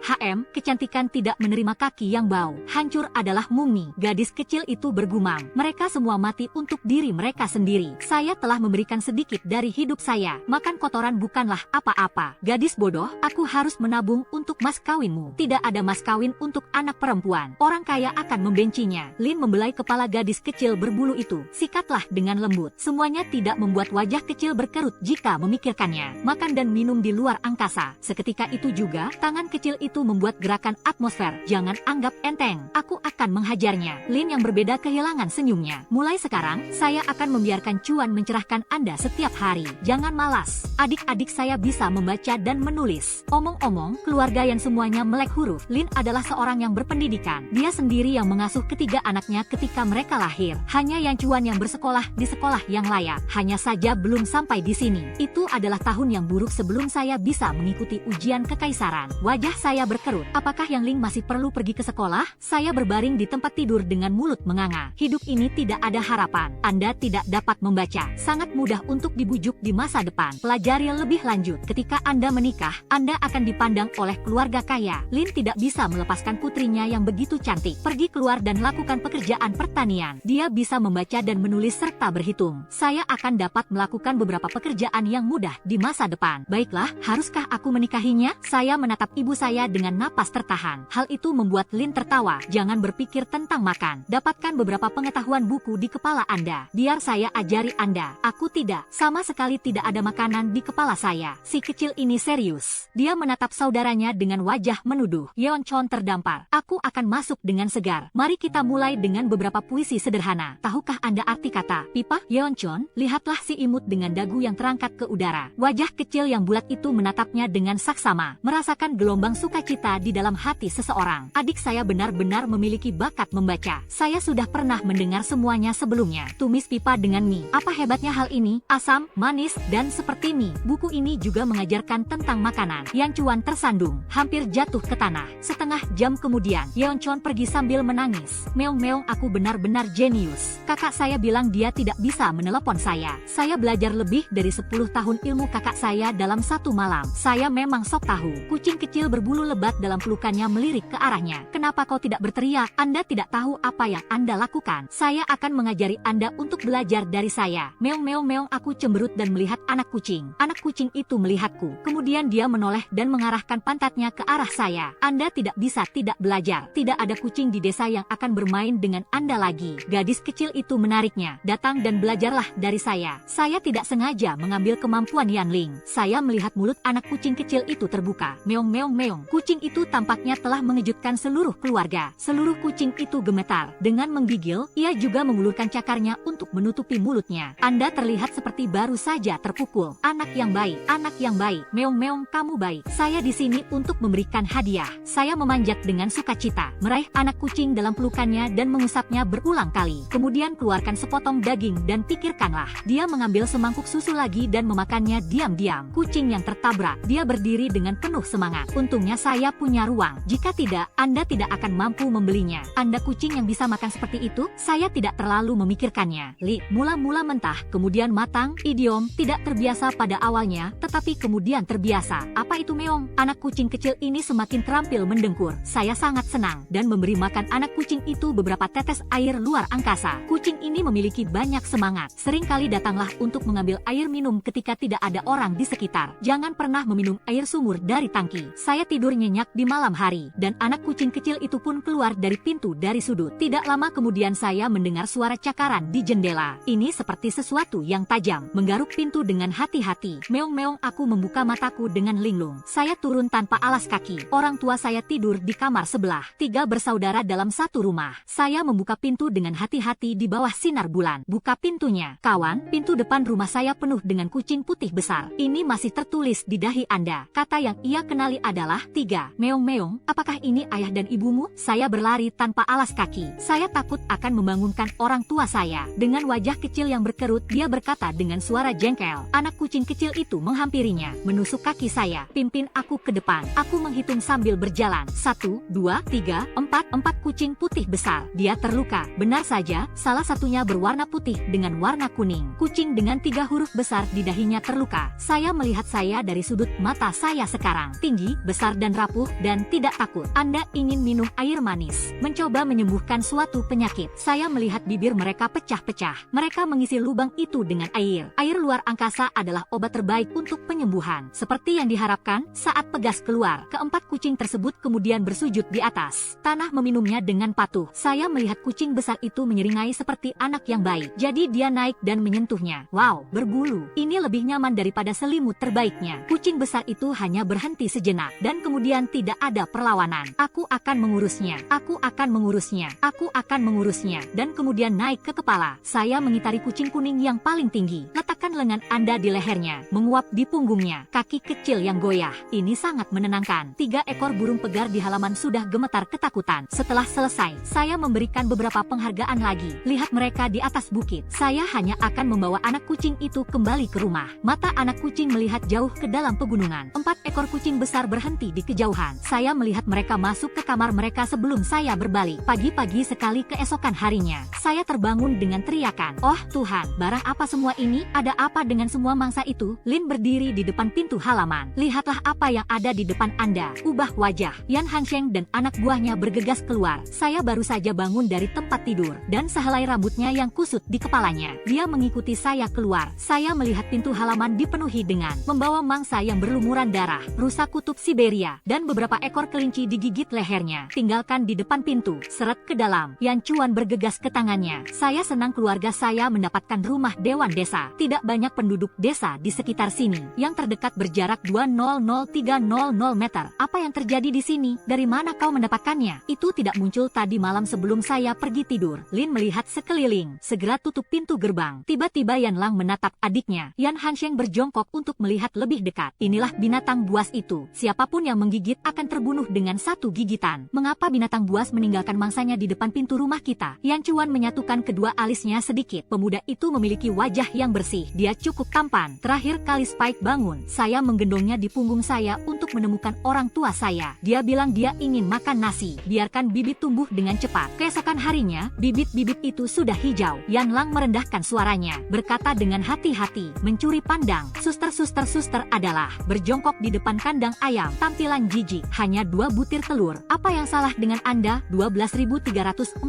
Kecantikan tidak menerima kaki yang bau. Hancur adalah mumi. Gadis kecil itu bergumam. Mereka semua mati untuk diri mereka sendiri. Saya telah memberikan sedikit dari hidup saya. Makan kotoran bukanlah apa-apa. Gadis bodoh, aku harus menabung untuk mas kawinmu. Tidak ada mas kawin untuk anak perempuan. Orang kaya akan membencinya. Lin membelai kepala gadis kecil berbulu itu. Sikatlah dengan lembut. Semuanya tidak membuat wajah kecil berkerut jika memikirkannya. Makan dan minum di luar angkasa. Seketika itu juga, tangan kecil itu membuat gerakan atmosfer. Jangan anggap enteng. Aku akan menghajarnya. Lin yang berbeda kehilangan senyumnya. Mulai sekarang, saya akan membiarkan cuan mencerahkan Anda setiap hari. Jangan malas. Adik-adik saya bisa membaca dan menulis. Omong-omong, keluarga yang semuanya melek huruf. Lin adalah seorang yang berpendidikan. Dia sendiri yang mengasuh ketiga anaknya ketika mereka lahir. Hanya yang cuan yang bersekolah di sekolah yang layak. Hanya saja belum sampai di sini. Itu adalah tahun yang buruk sebelum saya bisa mengikuti ujian kekaisaran. Wajah saya berkerut. Apakah Yang Ling masih perlu pergi ke sekolah? Saya berbaring di tempat tidur dengan mulut menganga. Hidup ini tidak ada harapan. Anda tidak dapat membaca. Sangat mudah untuk dibujuk di masa depan. Pelajari lebih lanjut. Ketika Anda menikah, Anda akan dipandang oleh keluarga kaya. Lin tidak bisa melepaskan putrinya yang begitu cantik. Pergi keluar dan lakukan pekerjaan pertanian. Dia bisa membaca dan menulis serta berhitung. Saya akan dapat melakukan beberapa pekerjaan yang mudah di masa depan. Baiklah, haruskah aku menikahinya? Saya menatap ibu saya dengan napas tertahan. Hal itu membuat Lin tertawa. Jangan berpikir tentang makan. Dapatkan beberapa pengetahuan buku di kepala Anda. Biar saya ajari Anda. Aku tidak. Sama sekali tidak ada makanan di kepala saya. Si kecil ini serius. Dia menatap saudaranya dengan wajah menuduh. Yeonchon terdampar. Aku akan masuk dengan segar. Mari kita mulai dengan beberapa puisi sederhana. Tahukah Anda arti kata pipa? Yeonchon, lihatlah si imut dengan dagu yang terangkat ke udara. Wajah kecil yang bulat itu menatapnya dengan saksama. Merasakan gelombang sukacita di dalam hati seseorang. Adik saya benar-benar memiliki bakat membaca. Saya sudah pernah mendengar semuanya sebelumnya. Tumis pipa dengan mie. Apa hebatnya hal ini? Asam, manis, dan seperti mie. Buku ini juga mengajarkan tentang makanan. Yang cuan tersandung, hampir jatuh ke tanah. Setengah jam kemudian, Yeonchon pergi sambil menangis. Meong-meong, aku benar-benar jenius. Kakak saya bilang dia tidak bisa menelepon saya. Saya belajar lebih dari 10 tahun ilmu kakak saya dalam 1 malam. Saya memang sok tahu. Kucing kecil berbulu lebat dalam pelukannya melirik ke arahnya. Kenapa kau tidak berteriak? Anda tidak tahu apa yang Anda lakukan. Saya akan mengajari Anda untuk belajar dari saya. Meong-meong-meong, aku cemberut dan melihat anak kucing. Anak kucing itu melihatku. Kemudian dia menoleh dan mengarahkan pantatnya ke arah saya. Anda tidak bisa tidak belajar. Tidak ada kucing di desa yang akan bermain dengan Anda lagi. Gadis kecil itu menariknya. Datang dan belajarlah dari saya. Saya tidak tidak sengaja mengambil kemampuan Yanling. Saya melihat mulut anak kucing kecil itu terbuka. Meong meong meong. Kucing itu tampaknya telah mengejutkan seluruh keluarga. Seluruh kucing itu gemetar. Dengan menggigil, ia juga mengulurkan cakarnya untuk menutupi mulutnya. Anda terlihat seperti baru saja terpukul. Anak yang baik, anak yang baik. Meong meong, kamu baik. Saya di sini untuk memberikan hadiah. Saya memanjat dengan sukacita, meraih anak kucing dalam pelukannya dan mengusapnya berulang kali. Kemudian keluarkan sepotong daging dan pikirkanlah. Dia mengambil semangkuk susu lagi dan memakannya diam-diam. Kucing yang tertabrak. Dia berdiri dengan penuh semangat. Untungnya saya punya ruang. Jika tidak, Anda tidak akan mampu membelinya. Anda kucing yang bisa makan seperti itu? Saya tidak terlalu memikirkannya. Li, mula-mula mentah, kemudian matang. Idiom, tidak terbiasa pada awalnya, tetapi kemudian terbiasa. Apa itu meong? Anak kucing kecil ini semakin terampil mendengkur. Saya sangat senang dan memberi makan anak kucing itu beberapa tetes air luar angkasa. Kucing ini memiliki banyak semangat. Seringkali datanglah untuk mengambil air minum ketika tidak ada orang di sekitar. Jangan pernah meminum air sumur dari tangki. Saya tidur nyenyak di malam hari, dan anak kucing kecil itu pun keluar dari pintu dari sudut. Tidak lama kemudian saya mendengar suara cakaran di jendela. Ini seperti sesuatu yang tajam. Menggaruk pintu dengan hati-hati. Meong-meong, aku membuka mataku dengan linglung. Saya turun tanpa alas kaki. Orang tua saya tidur di kamar sebelah. 3 bersaudara dalam satu rumah. Saya membuka pintu dengan hati-hati di bawah sinar bulan. Buka pintunya. Kawan, pintu depan rumah saya penuh dengan kucing putih besar. Ini masih tertulis di dahi Anda. Kata yang ia kenali adalah 3. Meong-meong, apakah ini ayah dan ibumu? Saya berlari tanpa alas kaki. Saya takut akan membangunkan orang tua saya. Dengan wajah kecil yang berkerut, dia berkata dengan suara jengkel. Anak kucing kecil itu menghampirinya, menusuk kaki saya. Pimpin aku ke depan. Aku menghitung sambil berjalan. 1, 2, 3, 4 kucing putih besar. Dia terluka. Benar saja, salah satunya berwarna putih dengan warna kuning. Kucing dengan 3 huruf besar di dahinya terluka. Saya melihat saya dari sudut mata saya sekarang. Tinggi, besar dan rapuh, dan tidak takut. Anda ingin minum air manis, mencoba menyembuhkan suatu penyakit. Saya melihat bibir mereka pecah-pecah. Mereka mengisi lubang itu dengan air. Air luar angkasa adalah obat terbaik untuk penyembuhan. Seperti yang diharapkan, saat pegas keluar, keempat kucing tersebut kemudian bersujud di atas tanah meminumnya dengan patuh. Saya melihat kucing besar itu menyeringai seperti anak yang baik. Jadi dia naik dan menyentuhnya. Wow, berbulu. Ini lebih nyaman daripada selimut terbaiknya. Kucing besar itu hanya berhenti sejenak dan kemudian tidak ada perlawanan. Aku akan mengurusnya. Aku akan mengurusnya. Aku akan mengurusnya. Dan kemudian naik ke kepala. Saya mengitari kucing kuning yang paling tinggi. Letakkan lengan Anda di lehernya, menguap di punggungnya. Kaki kecil yang goyah. Ini sangat menenangkan. 3 ekor burung pegar di halaman sudah gemetar ketakutan. Setelah selesai, saya memberikan beberapa penghargaan lagi. Lihat mereka di atas bukit. Saya hanya akan membawa anak kucing itu kembali ke rumah. Mata anak kucing melihat jauh ke dalam pegunungan. 4 ekor kucing besar berhenti di kejauhan. Saya melihat mereka masuk ke kamar mereka sebelum saya berbalik. Pagi-pagi sekali keesokan harinya, saya terbangun dengan teriakan. Oh Tuhan, barang apa semua ini? Ada apa dengan semua mangsa itu? Lin berdiri di depan pintu halaman. Lihatlah apa yang ada di depan Anda. Ubah wajah. Yan Hansheng dan anak buahnya bergegas keluar. Saya baru saja bangun dari tempat tidur, dan sehelai rambutnya yang kusut di kepalanya. Dia mengikuti saya keluar. Saya melihat pintu halaman dipenuhi dengan membawa mangsa yang berlumuran darah, rusa kutub Siberia, dan beberapa ekor kelinci digigit lehernya. Tinggalkan di depan pintu. Seret ke dalam. Yan Chuan bergegas ke tangannya. Saya senang keluarga saya mendapatkan rumah dewan desa. Tidak banyak penduduk desa di sekitar sini. Yang terdekat berjarak 200-300 meter. Apa yang terjadi di sini? Dari mana kau mendapatkannya? Itu tidak muncul tadi malam sebelum saya pergi tidur. Lin melihat sekeliling. Segera tutup pintu gerbang. Tiba-tiba Yan Lang menatap adiknya. Yan Hansheng berjongkok untuk melihat lebih dekat. Inilah binatang buas itu. Siapapun yang menggigit akan terbunuh dengan satu gigitan. Mengapa binatang buas meninggalkan mangsanya di depan pintu rumah kita? Yan Chuan menyatukan kedua alisnya sedikit. Pemuda itu memiliki wajah yang bersih. Dia cukup tampan. Terakhir kali Spike bangun, saya menggendongnya di punggung saya untuk menemukan orang tua saya. Dia bilang dia ingin makan nasi. Biarkan bibit tumbuh dengan cepat. Keesokan harinya, bibit-bibit itu sudah hijau. Yan Lang merendahkan suaranya, berkata dengan hati-hati, mencuri pandang. Suster adalah berjongkok di depan kandang ayam. Tampilan jijik, hanya 2 butir telur. Apa yang salah dengan Anda? 12.345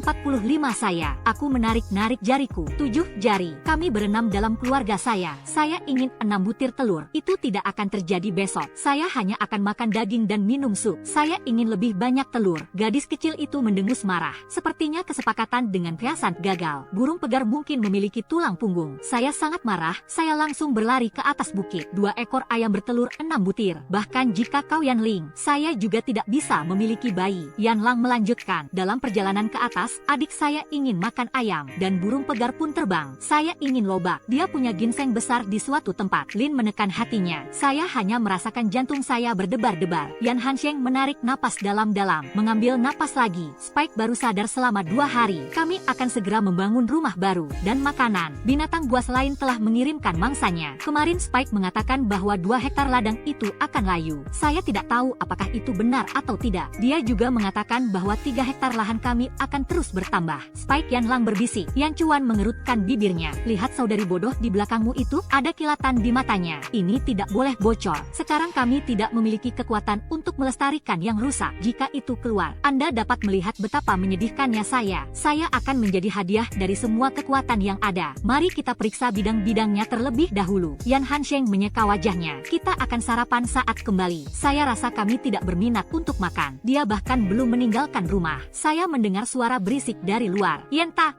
saya. Aku menarik-narik jariku. 7 jari. Kami berenam dalam keluarga saya. Saya ingin 6 butir telur. Itu tidak akan terjadi besok. Saya hanya akan makan daging dan minum sup. Saya ingin lebih banyak telur. Gadis kecil itu mendengus marah. Sepertinya kesepakatan dengan Pheasant gagal. Burung pegar mungkin memiliki tulang punggung. Saya sangat Sangat marah, saya langsung berlari ke atas bukit. 2 ekor ayam bertelur 6 butir. Bahkan jika kau Yanling, saya juga tidak bisa memiliki bayi. Yanlang melanjutkan, dalam perjalanan ke atas, adik saya ingin makan ayam, dan burung pegar pun terbang. Saya ingin lobak, dia punya ginseng besar di suatu tempat. Lin menekan hatinya. Saya hanya merasakan jantung saya berdebar-debar. Yan Hansheng menarik napas dalam-dalam, mengambil napas lagi. Spike baru sadar selama 2 hari. Kami akan segera membangun rumah baru, dan makanan. Binatang buas lain telah mengirimkan mangsanya. Kemarin Spike mengatakan bahwa 2 hektar ladang itu akan layu. Saya tidak tahu apakah itu benar atau tidak. Dia juga mengatakan bahwa 3 hektar lahan kami akan terus bertambah. Spike Yanlang berbisik. Yan Chuan mengerutkan bibirnya. Lihat saudari bodoh di belakangmu itu, ada kilatan di matanya. Ini tidak boleh bocor. Sekarang kami tidak memiliki kekuatan untuk melestarikan yang rusak. Jika itu keluar, Anda dapat melihat betapa menyedihkannya saya. Saya akan menjadi hadiah dari semua kekuatan yang ada. Mari kita periksa bidang-bidangnya terlebih dahulu. Yan Hansheng menyeka wajahnya. Kita akan sarapan saat kembali. Saya rasa kami tidak berminat untuk makan. Dia bahkan belum meninggalkan rumah. Saya mendengar suara berisik dari luar. Yenta,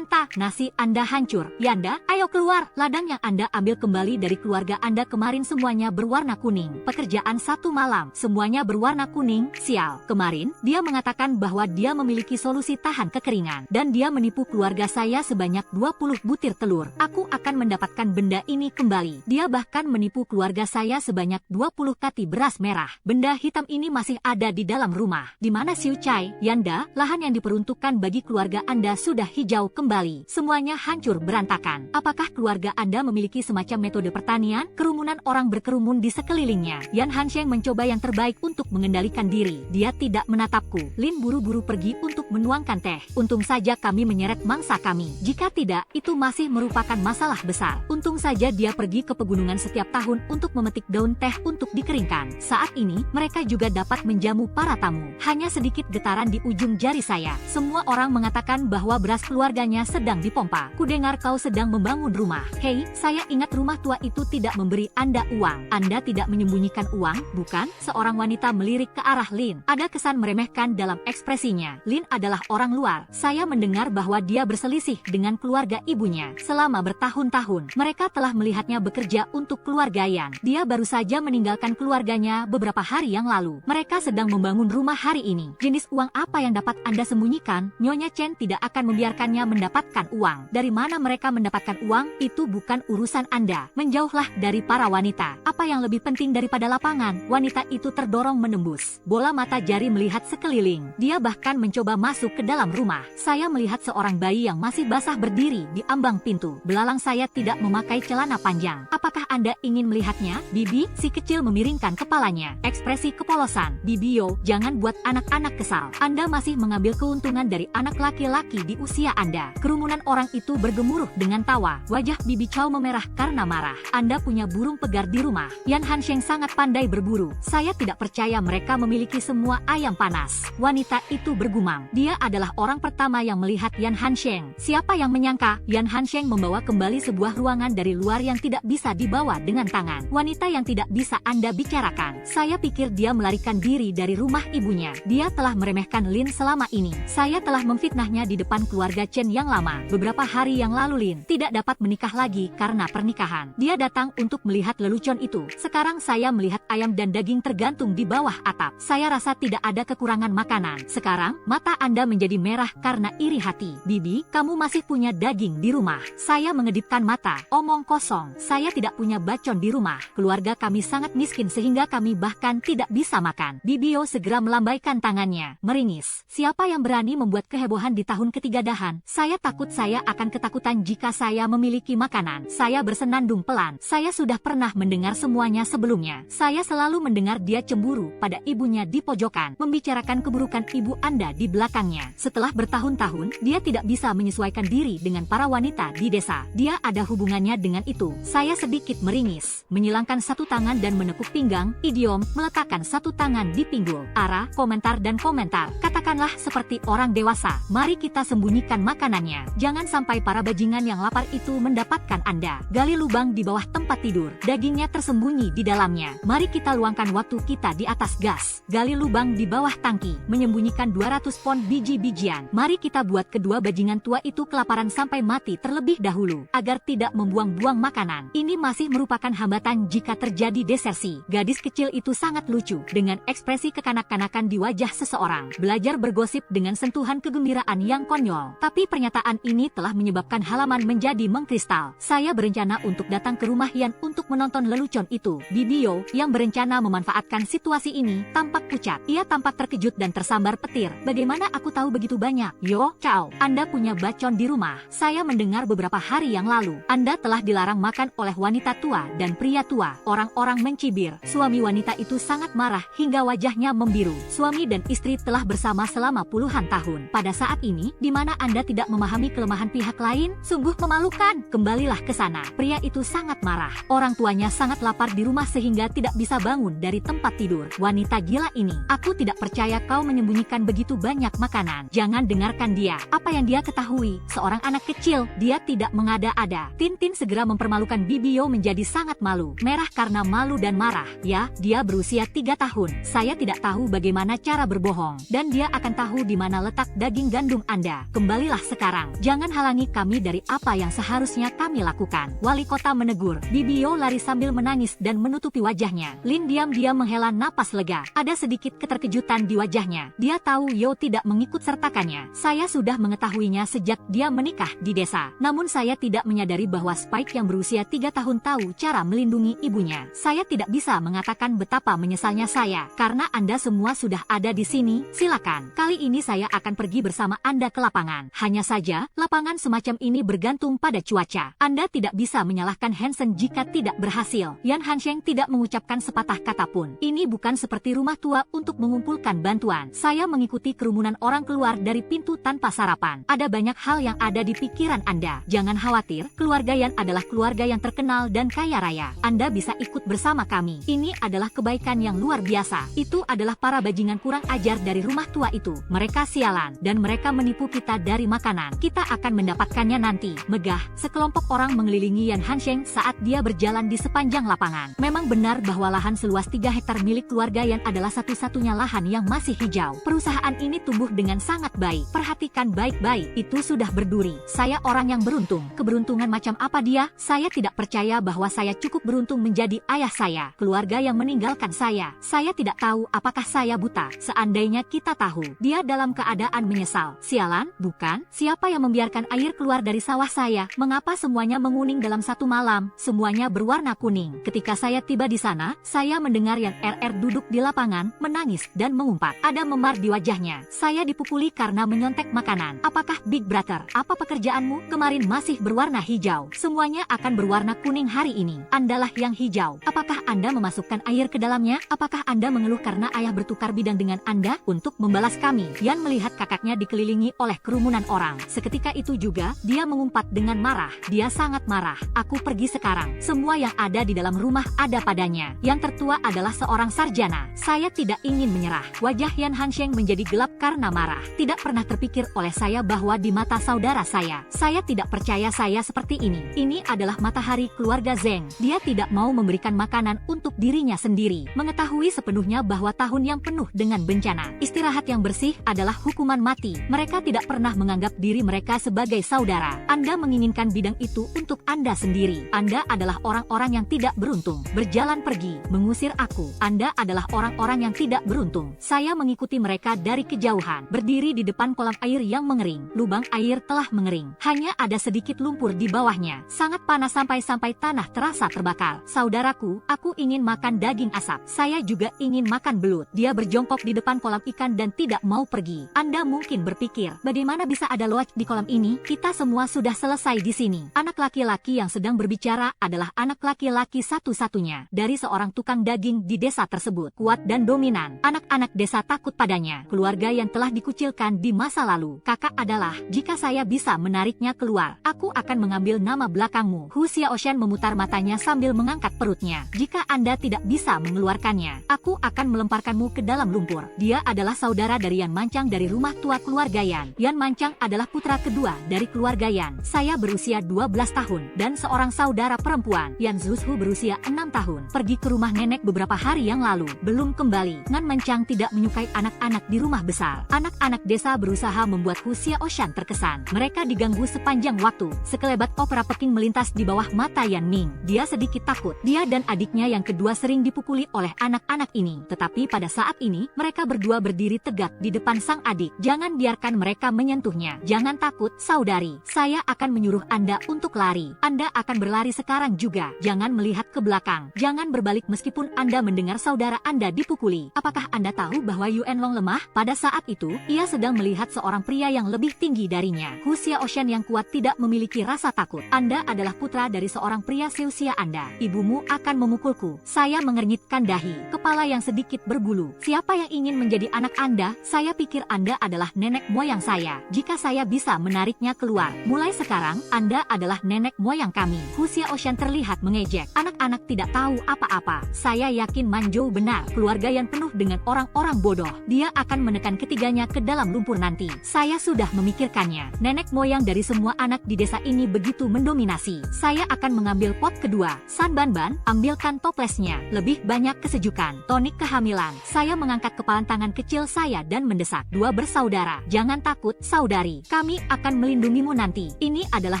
nasi Anda hancur. Yanda, ayo keluar. Ladang yang Anda ambil kembali dari keluarga Anda kemarin semuanya berwarna kuning. Pekerjaan 1 malam, semuanya berwarna kuning. Sial. Kemarin, dia mengatakan bahwa dia memiliki solusi tahan kekeringan. Dan dia menipu keluarga saya sebanyak 20 butir telur. Aku akan mendapatkan benda ini kembali. Dia bahkan menipu keluarga saya sebanyak 20 kati beras merah. Benda hitam ini masih ada di dalam rumah. Di mana Xiu Chai? Yanda, lahan yang diperuntukkan bagi keluarga Anda sudah hijau kembali. Semuanya hancur berantakan. Apakah keluarga Anda memiliki semacam metode pertanian? Kerumunan orang berkerumun di sekelilingnya. Yan Hansheng mencoba yang terbaik untuk mengendalikan diri. Dia tidak menatapku. Lin buru-buru pergi untuk menuangkan teh. Untung saja kami menyeret mangsa kami. Jika tidak, itu masih merupakan masalah besar. Untung saja dia pergi ke pegunungan setiap tahun untuk memetik daun teh untuk dikeringkan. Saat ini, mereka juga dapat menjamu para tamu. Hanya sedikit getaran di ujung jari saya. Semua orang mengatakan bahwa beras keluarganya sedang dipompa. Kudengar kau sedang membangun rumah. Hei, saya ingat rumah tua itu tidak memberi Anda uang. Anda tidak menyembunyikan uang, bukan? Seorang wanita melirik ke arah Lin. Ada kesan meremehkan dalam ekspresinya. Lin adalah orang luar. Saya mendengar bahwa dia berselisih dengan keluarga ibunya selama bertahun-tahun. Mereka telah melihatnya bekerja untuk keluarga Yan. Dia baru saja meninggalkan keluarganya beberapa hari yang lalu. Mereka sedang membangun rumah hari ini. Jenis uang apa yang dapat Anda sembunyikan? Nyonya Chen tidak akan membiarkannya mendapatkan uang. Dari mana mereka mendapatkan uang? Itu bukan urusan Anda. Menjauhlah dari para wanita. Apa yang lebih penting daripada lapangan? Wanita itu terdorong menembus. Bola mata jari melihat sekeliling. Dia bahkan mencoba masuk ke dalam rumah. Saya melihat seorang bayi yang masih basah berdiri di ambang pintu. Belalang saya tidak memakai celana panjang. Apakah Anda ingin melihatnya? Bibi, si kecil memiringkan kepalanya. Ekspresi kepolosan. Bibi Yo, jangan buat anak-anak kesal. Anda masih mengambil keuntungan dari anak laki-laki di usia Anda. Kerumunan orang itu bergemuruh dengan tawa. Wajah Bibi Chow memerah karena marah. Anda punya burung pegar di rumah. Yan Hansheng sangat pandai berburu. Saya tidak percaya mereka memiliki semua ayam panas. Wanita itu bergumam. Dia adalah orang pertama yang melihat Yan Hansheng. Siapa yang menyangka? Yan Hansheng membawa kembali sebuah ruangan dari luar yang tidak bisa dibawa dengan tangan. Wanita yang tidak bisa Anda bicarakan. Saya pikir dia melarikan diri dari rumah ibunya. Dia telah meremehkan Lin selama ini. Saya telah memfitnahnya di depan keluarga Chen yang lama. Beberapa hari yang lalu Lin tidak dapat menikah lagi karena pernikahan. Dia datang untuk melihat lelucon itu. Sekarang saya melihat ayam dan daging tergantung di bawah atap. Saya rasa tidak ada kekurangan makanan. Sekarang, mata Anda menjadi merah karena iri hati. Bibi, kamu masih punya daging di rumah. Saya mengedipkan mata. Omong kosong. Saya tidak punya bacon di rumah. Keluarga kami sangat miskin sehingga kami bahkan tidak bisa makan. Bibio segera melambaikan tangannya, meringis. Siapa yang berani membuat kehebohan di tahun ketiga dahan? Saya takut saya akan ketakutan jika saya memiliki makanan. Saya bersenandung pelan. Saya sudah pernah mendengar semuanya sebelumnya. Saya selalu mendengar dia cemburu pada ibunya di pojokan, membicarakan keburukan ibu Anda di belakangnya. Setelah bertahun-tahun, dia tidak bisa menyesuaikan diri dengan para wanita di desa. Dia ada hubungannya dengan itu. Saya sedikit meringis, menyilangkan satu tangan dan menekuk pinggang. Idiom, meletakkan satu tangan di pinggul. Arah, komentar dan komentar. Katakanlah seperti orang dewasa. Mari kita sembunyikan makanannya. Jangan sampai para bajingan yang lapar itu mendapatkan Anda. Gali lubang di bawah tempat tidur. Dagingnya tersembunyi di dalamnya. Mari kita luangkan waktu kita di atas gas. Gali lubang di bawah tangki. Menyembunyikan 200 pon biji-bijian. Mari kita buat kedua bajingan tua itu kelaparan sampai mati terlebih dahulu, agar tidak tidak membuang-buang makanan. Ini masih merupakan hambatan jika terjadi desersi. Gadis kecil itu sangat lucu, dengan ekspresi kekanak-kanakan di wajah seseorang. Belajar bergosip dengan sentuhan kegembiraan yang konyol. Tapi pernyataan ini telah menyebabkan halaman menjadi mengkristal. Saya berencana untuk datang ke rumah Yan untuk menonton lelucon itu. Bibio, yang berencana memanfaatkan situasi ini, tampak pucat. Ia tampak terkejut dan tersambar petir. Bagaimana aku tahu begitu banyak? Yo, Cao, Anda punya bacon di rumah. Saya mendengar beberapa hari yang lalu, Anda telah dilarang makan oleh wanita tua dan pria tua. Orang-orang mencibir. Suami wanita itu sangat marah hingga wajahnya membiru. Suami dan istri telah bersama selama puluhan tahun. Pada saat ini, di mana Anda tidak memahami kelemahan pihak lain, sungguh memalukan. Kembalilah ke sana. Pria itu sangat marah. Orang tuanya sangat lapar di rumah sehingga tidak bisa bangun dari tempat tidur. Wanita gila ini, aku tidak percaya kau menyembunyikan begitu banyak makanan. Jangan dengarkan dia. Apa yang dia ketahui? Seorang anak kecil, dia tidak mengada-ada. Tintin segera mempermalukan Bibio menjadi sangat malu. Merah karena malu dan marah. Ya, dia berusia 3 tahun. Saya tidak tahu bagaimana cara berbohong. Dan dia akan tahu di mana letak daging gandum Anda. Kembalilah sekarang. Jangan halangi kami dari apa yang seharusnya kami lakukan. Wali kota menegur. Bibio lari sambil menangis dan menutupi wajahnya. Lin diam-diam menghela napas lega. Ada sedikit keterkejutan di wajahnya. Dia tahu Yo tidak mengikut sertakannya. Saya sudah mengetahuinya sejak dia menikah di desa. Namun saya tidak menyadari bahwa Spike yang berusia 3 tahun tahu cara melindungi ibunya. Saya tidak bisa mengatakan betapa menyesalnya saya. Karena Anda semua sudah ada di sini, silakan. Kali ini saya akan pergi bersama Anda ke lapangan. Hanya saja, lapangan semacam ini bergantung pada cuaca. Anda tidak bisa menyalahkan Hansen jika tidak berhasil. Yan Hansheng tidak mengucapkan sepatah kata pun. Ini bukan seperti rumah tua untuk mengumpulkan bantuan. Saya mengikuti kerumunan orang keluar dari pintu tanpa sarapan. Ada banyak hal yang ada di pikiran Anda. Jangan khawatir, keluarga Yan adalah keluarga yang terkenal dan kaya raya. Anda bisa ikut bersama kami. Ini adalah kebaikan yang luar biasa. Itu adalah para bajingan kurang ajar dari rumah tua itu. Mereka sialan, dan mereka menipu kita dari makanan. Kita akan mendapatkannya nanti. Megah, sekelompok orang mengelilingi Yan Hansheng saat dia berjalan di sepanjang lapangan. Memang benar bahwa lahan seluas 3 hektar milik keluarga Yan adalah satu-satunya lahan yang masih hijau. Perusahaan ini tumbuh dengan sangat baik. Perhatikan baik-baik, itu sudah berduri. Saya orang yang beruntung. Keberuntungan macam apa dia? Saya tidak percaya bahwa saya cukup beruntung menjadi ayah saya. Keluarga yang meninggalkan saya. Saya tidak tahu apakah saya buta. Seandainya kita tahu, dia dalam keadaan menyesal. Sialan, bukan? Siapa yang membiarkan air keluar dari sawah saya? Mengapa semuanya menguning dalam satu malam? Semuanya berwarna kuning. Ketika saya tiba di sana, saya mendengar Yan RR duduk di lapangan, menangis dan mengumpat. Ada memar di wajahnya. Saya dipukuli karena menyontek makanan. Apakah Big Brother? Apa pekerjaanmu? Kemarin masih berwarna hijau. Semuanya akan berwarna kuning hari ini. Andalah yang hijau. Apakah Anda memasukkan air ke dalamnya? Apakah Anda mengeluh karena ayah bertukar bidang dengan Anda? Untuk membalas kami, Yan melihat kakaknya dikelilingi oleh kerumunan orang. Seketika itu juga, dia mengumpat dengan marah. Dia sangat marah. Aku pergi sekarang. Semua yang ada di dalam rumah ada padanya. Yang tertua adalah seorang sarjana. Saya tidak ingin menyerah. Wajah Yan Hansheng menjadi gelap karena marah. Tidak pernah terpikir oleh saya bahwa di mata saudara saya tidak percaya saya seperti ini. Ini adalah matahari keluarga Zeng. Dia tidak mau memberikan makanan untuk dirinya sendiri. Mengetahui sepenuhnya bahwa tahun yang penuh dengan bencana. Istirahat yang bersih adalah hukuman mati. Mereka tidak pernah menganggap diri mereka sebagai saudara. Anda menginginkan bidang itu untuk Anda sendiri. Anda adalah orang-orang yang tidak beruntung. Berjalan pergi, mengusir aku. Anda adalah orang-orang yang tidak beruntung. Saya mengikuti mereka dari kejauhan. Berdiri di depan kolam air yang mengering. Lubang air telah mengering. Hanya ada sedikit lumpur di bawahnya. Sangat panas sampai tanah terasa terbakar. Saudaraku, aku ingin makan daging asap. Saya juga ingin makan belut. Dia berjongkok di depan kolam ikan dan tidak mau pergi. Anda mungkin berpikir, bagaimana bisa ada loach di kolam ini? Kita semua sudah selesai di sini. Anak laki-laki yang sedang berbicara adalah anak laki-laki satu-satunya dari seorang tukang daging di desa tersebut. Kuat dan dominan. Anak-anak desa takut padanya. Keluarga yang telah dikucilkan di masa lalu. Kakak adalah, jika saya bisa menariknya keluar, aku akan mengambil nama belakangmu. Hu Xiaoshan memutar matanya sambil mengangkat perutnya. Jika Anda tidak bisa mengeluarkannya, aku akan melemparkanmu ke dalam lumpur. Dia adalah saudara dari Yan Mancang dari rumah tua keluarga Yan. Yan Mancang adalah putra kedua dari keluarga Yan. Saya berusia 12 tahun dan seorang saudara perempuan. Yan Zuzhu berusia 6 tahun. Pergi ke rumah nenek beberapa hari yang lalu. Belum kembali. Ngan Mancang tidak menyukai anak-anak di rumah besar. Anak-anak desa berusaha membuat Hu Xiaoshan terkesan. Mereka diganggu sepanjang waktu. Sekelebat opera Peking melintas di bawah mata Yan Ming. Dia sedikit takut. Dia dan adiknya yang kedua sering dipukuli oleh anak-anak ini. Tetapi pada saat ini, mereka berdua berdiri tegak di depan sang adik. Jangan biarkan mereka menyentuhnya. Jangan takut, saudari. Saya akan menyuruh Anda untuk lari. Anda akan berlari sekarang juga. Jangan melihat ke belakang. Jangan berbalik meskipun Anda mendengar saudara Anda dipukuli. Apakah Anda tahu bahwa Yuan Long lemah? Pada saat itu, ia sedang melihat seorang pria yang lebih tinggi darinya. Hu Xiaoshan yang kuat tidak memiliki rasa takut. Anda adalah putra dari seorang pria seusia Anda. Ibumu akan memukulku. Saya mengernyitkan dahi. Kepala yang sedikit berbulu. Siapa yang ingin menjadi anak Anda? Saya pikir Anda adalah nenek moyang saya. Jika saya bisa menariknya keluar. Mulai sekarang, Anda adalah nenek moyang kami. Hu Xiaoshan terlihat mengejek. Anak-anak tidak tahu apa-apa. Saya yakin Manzhou benar. Keluarga yang penuh dengan orang-orang bodoh. Dia akan menekan ketiganya ke dalam lumpur nanti. Saya sudah memikirkannya. Nenek moyang dari semua anak di desa ini begitu mendominasi. Saya akan mengambil pot kedua. San Banban, ambilkan toplesnya. Lebih banyak kesejukan. Tonik kehamilan. Saya mengangkat kepalan tangan kecil saya dan mendesak. Dua bersaudara. Jangan takut, saudari. Kami akan melindungimu nanti. Ini adalah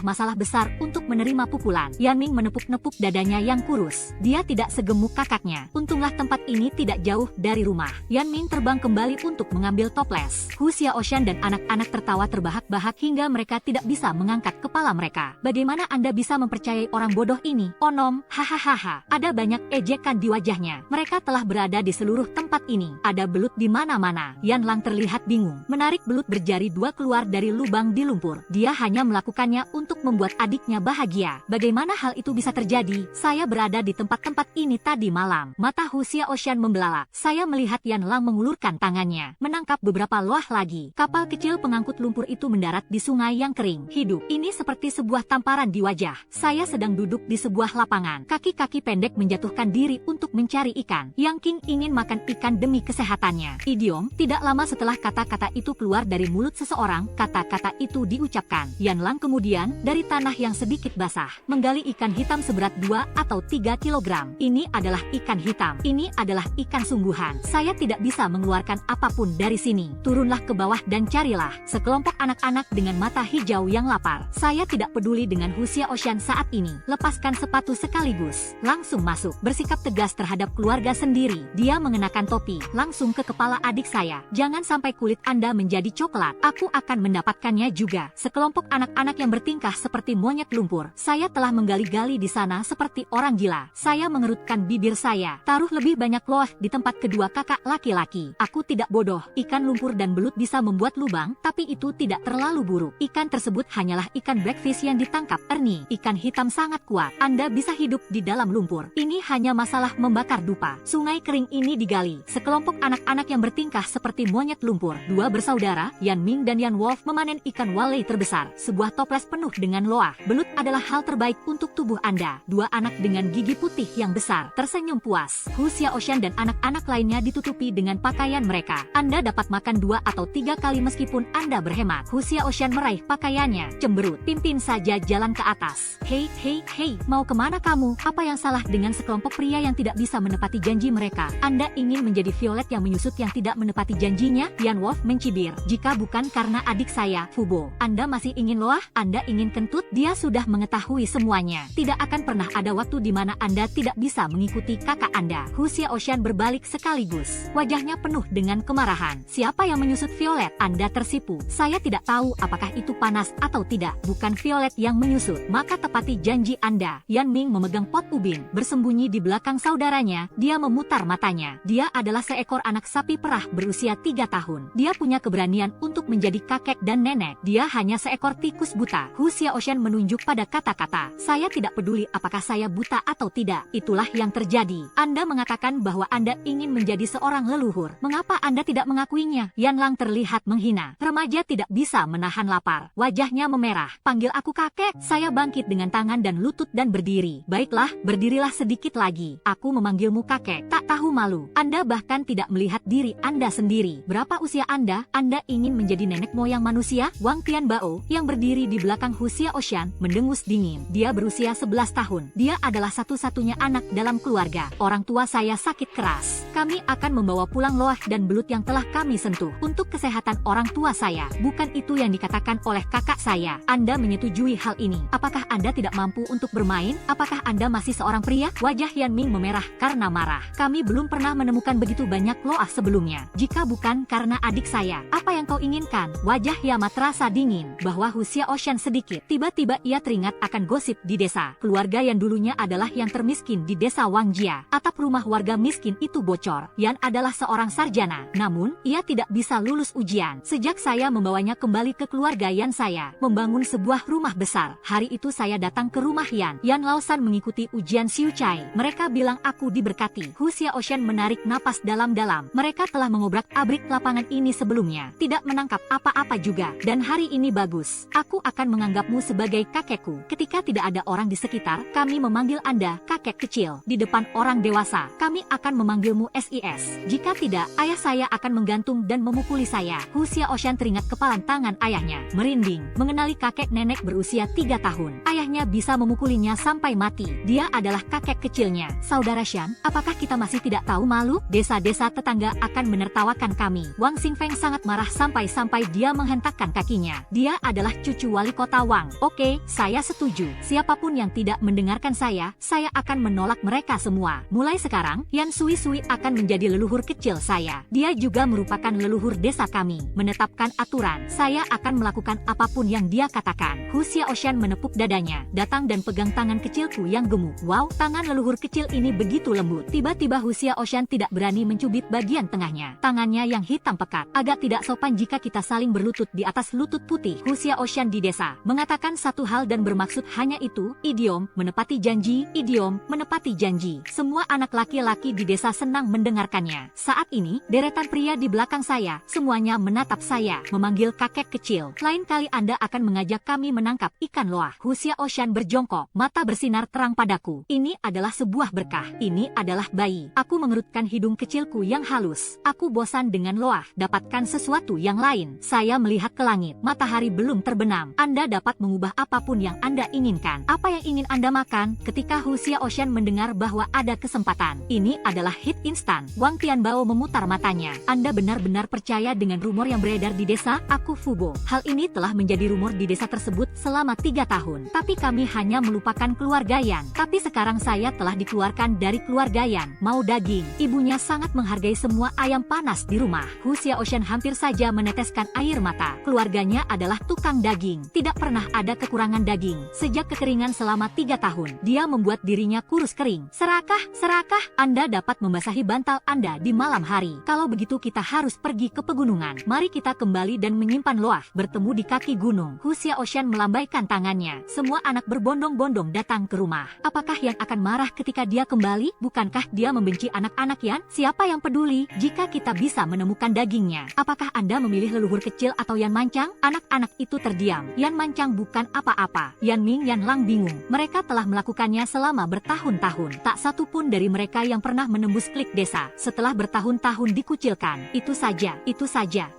masalah besar untuk menerima pukulan. Yan Ming menepuk-nepuk dadanya yang kurus. Dia tidak segemuk kakaknya. Untunglah tempat ini tidak jauh dari rumah. Yan Ming terbang kembali untuk mengambil toples. Hu Xiaoshan dan anak-anak tertawa terbahak-bahak hingga mereka tidak bisa mengangkat kepala mereka. Bagaimana Anda bisa mempercayai orang bodoh ini? Onom, hahaha. Ada banyak ejekan di wajahnya. Mereka telah berada di seluruh tempat ini. Ada belut di mana-mana. Yan Lang terlihat bingung. Menarik belut berjari dua keluar dari lubang di lumpur. Dia hanya melakukannya untuk membuat adiknya bahagia. Bagaimana hal itu bisa terjadi? Saya berada di tempat-tempat ini tadi malam. Mata Hu Xiaoshan membelalak. Saya melihat Yan Lang mengulurkan tangannya, menangkap beberapa loah lagi. Kapal kecil pengangkut lumpur itu mendarat di sungai yang kering. Hidup. Ini seperti sebuah tamparan di wajah. Saya sedang duduk di sebuah lapangan. Kaki-kaki pendek menjatuhkan diri untuk mencari ikan. Yang King ingin makan ikan demi kesehatannya. Idiom. Tidak lama setelah kata-kata itu keluar dari mulut seseorang, kata-kata itu diucapkan. Yan Lang kemudian, dari tanah yang sedikit basah, menggali ikan hitam seberat 2 atau 3 kilogram. Ini adalah ikan hitam. Ini adalah ikan sungguhan. Saya tidak bisa mengeluarkan apapun dari sini. Turunlah ke bawah dan carilah. Sekelompok anak-anak dengan mata hijau yang lapar. Saya tidak peduli dengan Hu Xiaoshan saat ini. Lepaskan sepatu sekaligus. Langsung masuk. Bersikap tegas terhadap keluarga sendiri. Dia mengenakan topi. Langsung ke kepala adik saya. Jangan sampai kulit Anda menjadi coklat. Aku akan mendapatkannya juga. Sekelompok anak-anak yang bertingkah seperti monyet lumpur. Saya telah menggali-gali di sana seperti orang gila. Saya mengerutkan bibir saya. Taruh lebih banyak loah di tempat kedua kakak laki-laki. Aku tidak bodoh. Ikan lumpur dan belut bisa membuat lubang, tapi itu tidak terlalu buruk. Ikan tersebut hanyalah ikan blackfish yang ditangkap Ernie. Ikan hitam sangat kuat. Anda bisa hidup di dalam lumpur. Ini hanya masalah membakar dupa. Sungai kering ini digali. Sekelompok anak-anak yang bertingkah seperti monyet lumpur. Dua bersaudara, Yan Ming dan Yan Wolf memanen ikan walleye terbesar. Sebuah toples penuh dengan loah. Belut adalah hal terbaik untuk tubuh Anda. Dua anak dengan gigi putih yang besar tersenyum puas. Hu Xiaoshan dan anak-anak lainnya ditutupi dengan pakaian mereka. Anda dapat makan 2 atau 3 kali meskipun Anda berhemat. Hu Xiaoshan meraih pakaiannya. Cemberut. Pimpin saja jalan ke atas. Hei, hei, hei. Mau kemana kamu? Apa yang salah dengan sekelompok pria yang tidak bisa menepati janji mereka? Anda ingin menjadi Violet yang menyusut yang tidak menepati janjinya? Yan Wolf mencibir. Jika bukan karena adik saya, Fubo. Anda masih ingin loah? Anda ingin kentut? Dia sudah mengetahui semuanya. Tidak akan pernah ada waktu di mana Anda tidak bisa mengikuti kakak Anda. Hu Xiaoshan berbalik sekaligus. Wajahnya penuh dengan kemarahan. Siapa yang menyusut Violet? Anda tersipu. Saya tidak tahu apakah itu panas atau tidak. Bukan Violet yang menyusut. Maka tepati janji Anda. Yan Ming memegang pot ubin. Bersembunyi di belakang saudaranya. Dia memutar matanya. Dia adalah seekor anak sapi perah berusia 3 tahun. Dia punya keberanian untuk menjadi kakek dan nenek. Dia hanya seekor tikus buta. Hu Xiaoshan menunjuk pada kata-kata. Saya tidak peduli apakah saya buta atau tidak. Itulah yang terjadi. Anda mengatakan bahwa Anda ingin menjadi seorang leluhur. Mengapa Anda tidak mengakuinya? Yan Lang terlihat menghina. Remaja tidak bisa menahan lapar. Wajahnya memerah. Panggil aku kakek. Saya bangkit dengan tangan dan lutut dan berdiri. Baiklah, berdirilah sedikit lagi. Aku memanggilmu kakek. Tak tahu malu. Anda bahkan tidak melihat diri Anda sendiri. Berapa usia Anda? Anda ingin menjadi nenek moyang manusia? Wang Tianbao, yang berdiri di belakang Hu Xiaoshan, mendengus dingin. Dia berusia 11 tahun. Dia adalah satu-satunya anak dalam keluarga. Orang tua saya sakit keras. Kami akan membawa pulang loah dan belut yang telah kami sentuh untuk kesehatan orang tua saya. Bukan itu yang dikatakan oleh kakak saya. Anda menyetujui hal ini? Apakah Anda tidak mampu untuk bermain? Apakah Anda masih seorang pria? Wajah Yan Ming memerah karena marah. Kami belum pernah menemukan begitu banyak loah sebelumnya. Jika bukan karena adik saya, apa yang kau inginkan? Wajah Yama terasa dingin. Bahwa Hsia Ocean sedikit. Tiba-tiba ia teringat akan gosip di desa. Keluarga yang dulunya adalah yang termiskin di desa Wangjia. Atap rumah warga miskin itu bocor. Yan adalah seorang sarjana. Namun, ia tidak bisa lulus ujian. Sejak saya membawanya kembali ke keluarga Yan, saya membangun sebuah rumah besar. Hari itu saya datang ke rumah Yan. Yan Laosan mengikuti ujian Siu Chai. Mereka bilang aku diberkati. Hsia Ocean menarik napas dalam-dalam. Mereka telah mengobrak-abrik lapangan ini sebelumnya. Tidak menangkap apa-apa juga. Dan hari ini bagus. Aku akan menganggapmu sebagai kakekku. Ketika tidak ada orang di sekitar, kami memanggil Anda kakek kecil. Di depan orang dewasa, kami akan memanggilmu SIS. Jika tidak, ayah saya akan menggantung dan memukuli saya. Hsia Ocean teringat kepalan tangan ayahnya. Merinding. Mengenali kakek nenek berusia 3 tahun. Ayahnya bisa memukulinya sampai mati. Dia adalah kakek kecilnya. Saudara Shan, apakah kita masih tidak tahu malu? Desa-desa tetangga akan menertawakan kami. Wang Xingfeng sangat marah sampai-sampai dia menghentakkan kakinya. Dia adalah cucu wali kota Wang. Oke, saya setuju. Siapapun yang tidak mendengarkan saya akan menolak mereka semua. Mulai sekarang, Yan Sui Sui akan menjadi leluhur kecil saya. Dia juga merupakan leluhur desa kami. Menetapkan aturan, saya akan melakukan apapun yang dia katakan. Hsia Ocean menepuk dadanya, datang dan pegang tangan kecilku yang gemuk. Wow, tangan leluhur kecil ini begitu lembut. Tiba-tiba Hsia Ocean tidak berani mencubit bagian tengahnya. Tangannya yang hitam pekat. Agak tidak sopan jika kita saling berlutut di atas lutut putih. Hsia Ocean di desa mengatakan satu hal dan bermaksud hanya itu. Idiom menepati janji, idiom menepati janji. Semua anak laki-laki di desa senang mendengarkannya. Saat ini, deretan pria di belakang saya, semuanya menatap saya, memanggil kakek kecil. Lain kali Anda akan mengajak kami menangkap ikan loah. Hsia Ocean berjongkok, mata bersinar terang padaku. Ini adalah sebuah berkah. Ini adalah bayi. Aku mengerutkan hidung kecilku yang halus. Aku bosan dengan loah. Dapatkan sesuatu yang lain. Saya melihat ke langit. Matahari belum terbenam. Anda dapat mengubah apapun yang Anda inginkan. Apa yang ingin Anda makan? Ketika Hsia Ocean mendengar bahwa ada kesempatan, ini adalah hit instan. Wang Tianbao memutar matanya. Anda benar-benar percaya dengan rumor yang beredar di desa? Aku Fubo. Hal ini telah menjadi rumor di desa tersebut selama 3 tahun. Tapi kami hanya melupakan keluarga Yan. Tapi sekarang saya telah dikeluarkan dari keluarga Yan. Mau daging. Ibunya sangat menghargai semua ayam panas di rumah. Hsia Ocean hampir saja meneteskan air mata. Keluarganya adalah tukang daging. Tidak pernah ada kekurangan daging. Sejak kekeringan selama 3 tahun, dia membuat dirinya kurus kering. Serakah, Anda dapat membasahi bantal Anda di malam hari. Kalau begitu kita harus pergi ke pegunungan. Mari kita kembali dan menyimpan loah. Bertemu di kaki gunung. Hsia Ocean melambaikan tangannya. Semua anak berbondong-bondong datang ke rumah. Apakah Yan akan marah ketika dia kembali? Bukankah dia membenci anak-anak Yan? Siapa yang peduli jika kita bisa menemukan dagingnya? Apakah Anda memilih leluhur kecil atau Yan Mancang? Anak-anak itu terdiam. Yan Mancang bukan apa-apa. Yan Ming, Yan Lang bingung. Mereka telah melakukannya selama bertahun-tahun. Tak satu pun dari mereka yang pernah menembus klik desa. Setelah bertahun-tahun dikucilkan. Itu saja.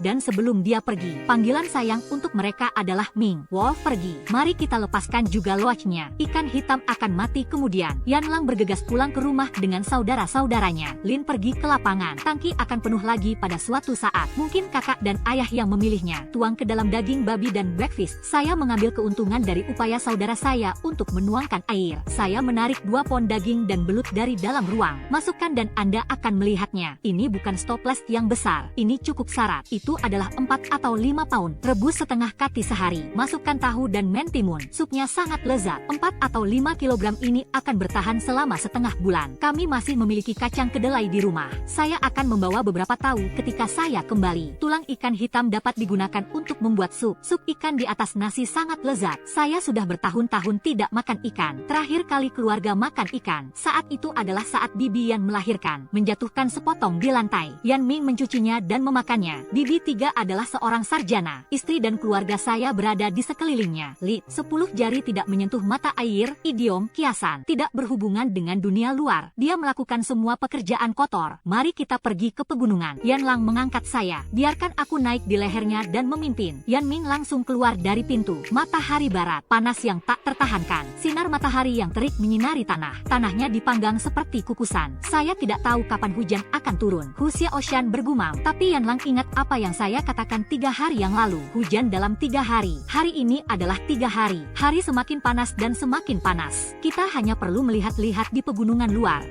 Dan sebelum dia pergi, panggilan sayang untuk mereka adalah Ming. Wolf pergi. Mari kita lepaskan juga loachnya. Ikan hitam akan mati kemudian. Yan Lang bergegas pulang ke rumah dengan saudara-saudaranya. Lin pergi ke lapangan. Tangki akan penuh lagi pada suatu saat. Mungkin kakak dan ayah yang memilihnya. Tuang ke dalam daging babi dan blackfish. Saya mengambil keuntungan dari upaya saudara saya untuk menuangkan air. Saya menarik 2 pon daging dan belut dari dalam ruang. Masukkan dan Anda akan melihatnya. Ini bukan stopless yang besar. Ini cukup syarat. Itu adalah 4 atau 5 pound. Rebus setengah kati sehari. Masukkan tahu dan mentimun. Supnya sangat lezat. 4 atau 5 kilogram ini akan bertahan selama setengah bulan. Kami masih memiliki kacang kedelai di rumah. Saya akan membawa beberapa tahu ketika saya kembali. Tulang ikan hitam dapat digunakan untuk membuat sup. Sup ikan di atas nasi sangat lezat. Saya sudah bertahun-tahun tidak makan ikan. Terakhir kali keluarga makan ikan, saat itu adalah saat Bibi Yan melahirkan, menjatuhkan sepotong di lantai. Yan Ming mencucinya dan memakannya. Bibi 3 adalah seorang sarjana. Istri dan keluarga saya berada di sekelilingnya. Li, 10 jari tidak menyentuh mata air, idiom, kiasan, tidak berhubungan dengan dunia luar. Dia melakukan semua pekerjaan kotor. Mari kita pergi ke pegunungan. Yan Lang mengangkat saya. Biarkan aku naik di lehernya dan memimpin. Yan Ming langsung keluar dari pintu. Matahari barat, panas yang tak tertahankan. Sinar matahari yang terik langit menyinari tanah. Tanahnya dipanggang seperti kukusan. Saya tidak tahu kapan hujan akan turun. Husia Ocean bergumam. Tapi Yan Lang ingat apa yang saya katakan 3 hari yang lalu. Hujan dalam 3 hari. Hari ini adalah 3 hari. Hari semakin panas dan semakin panas. Kita hanya perlu melihat-lihat di pegunungan luar.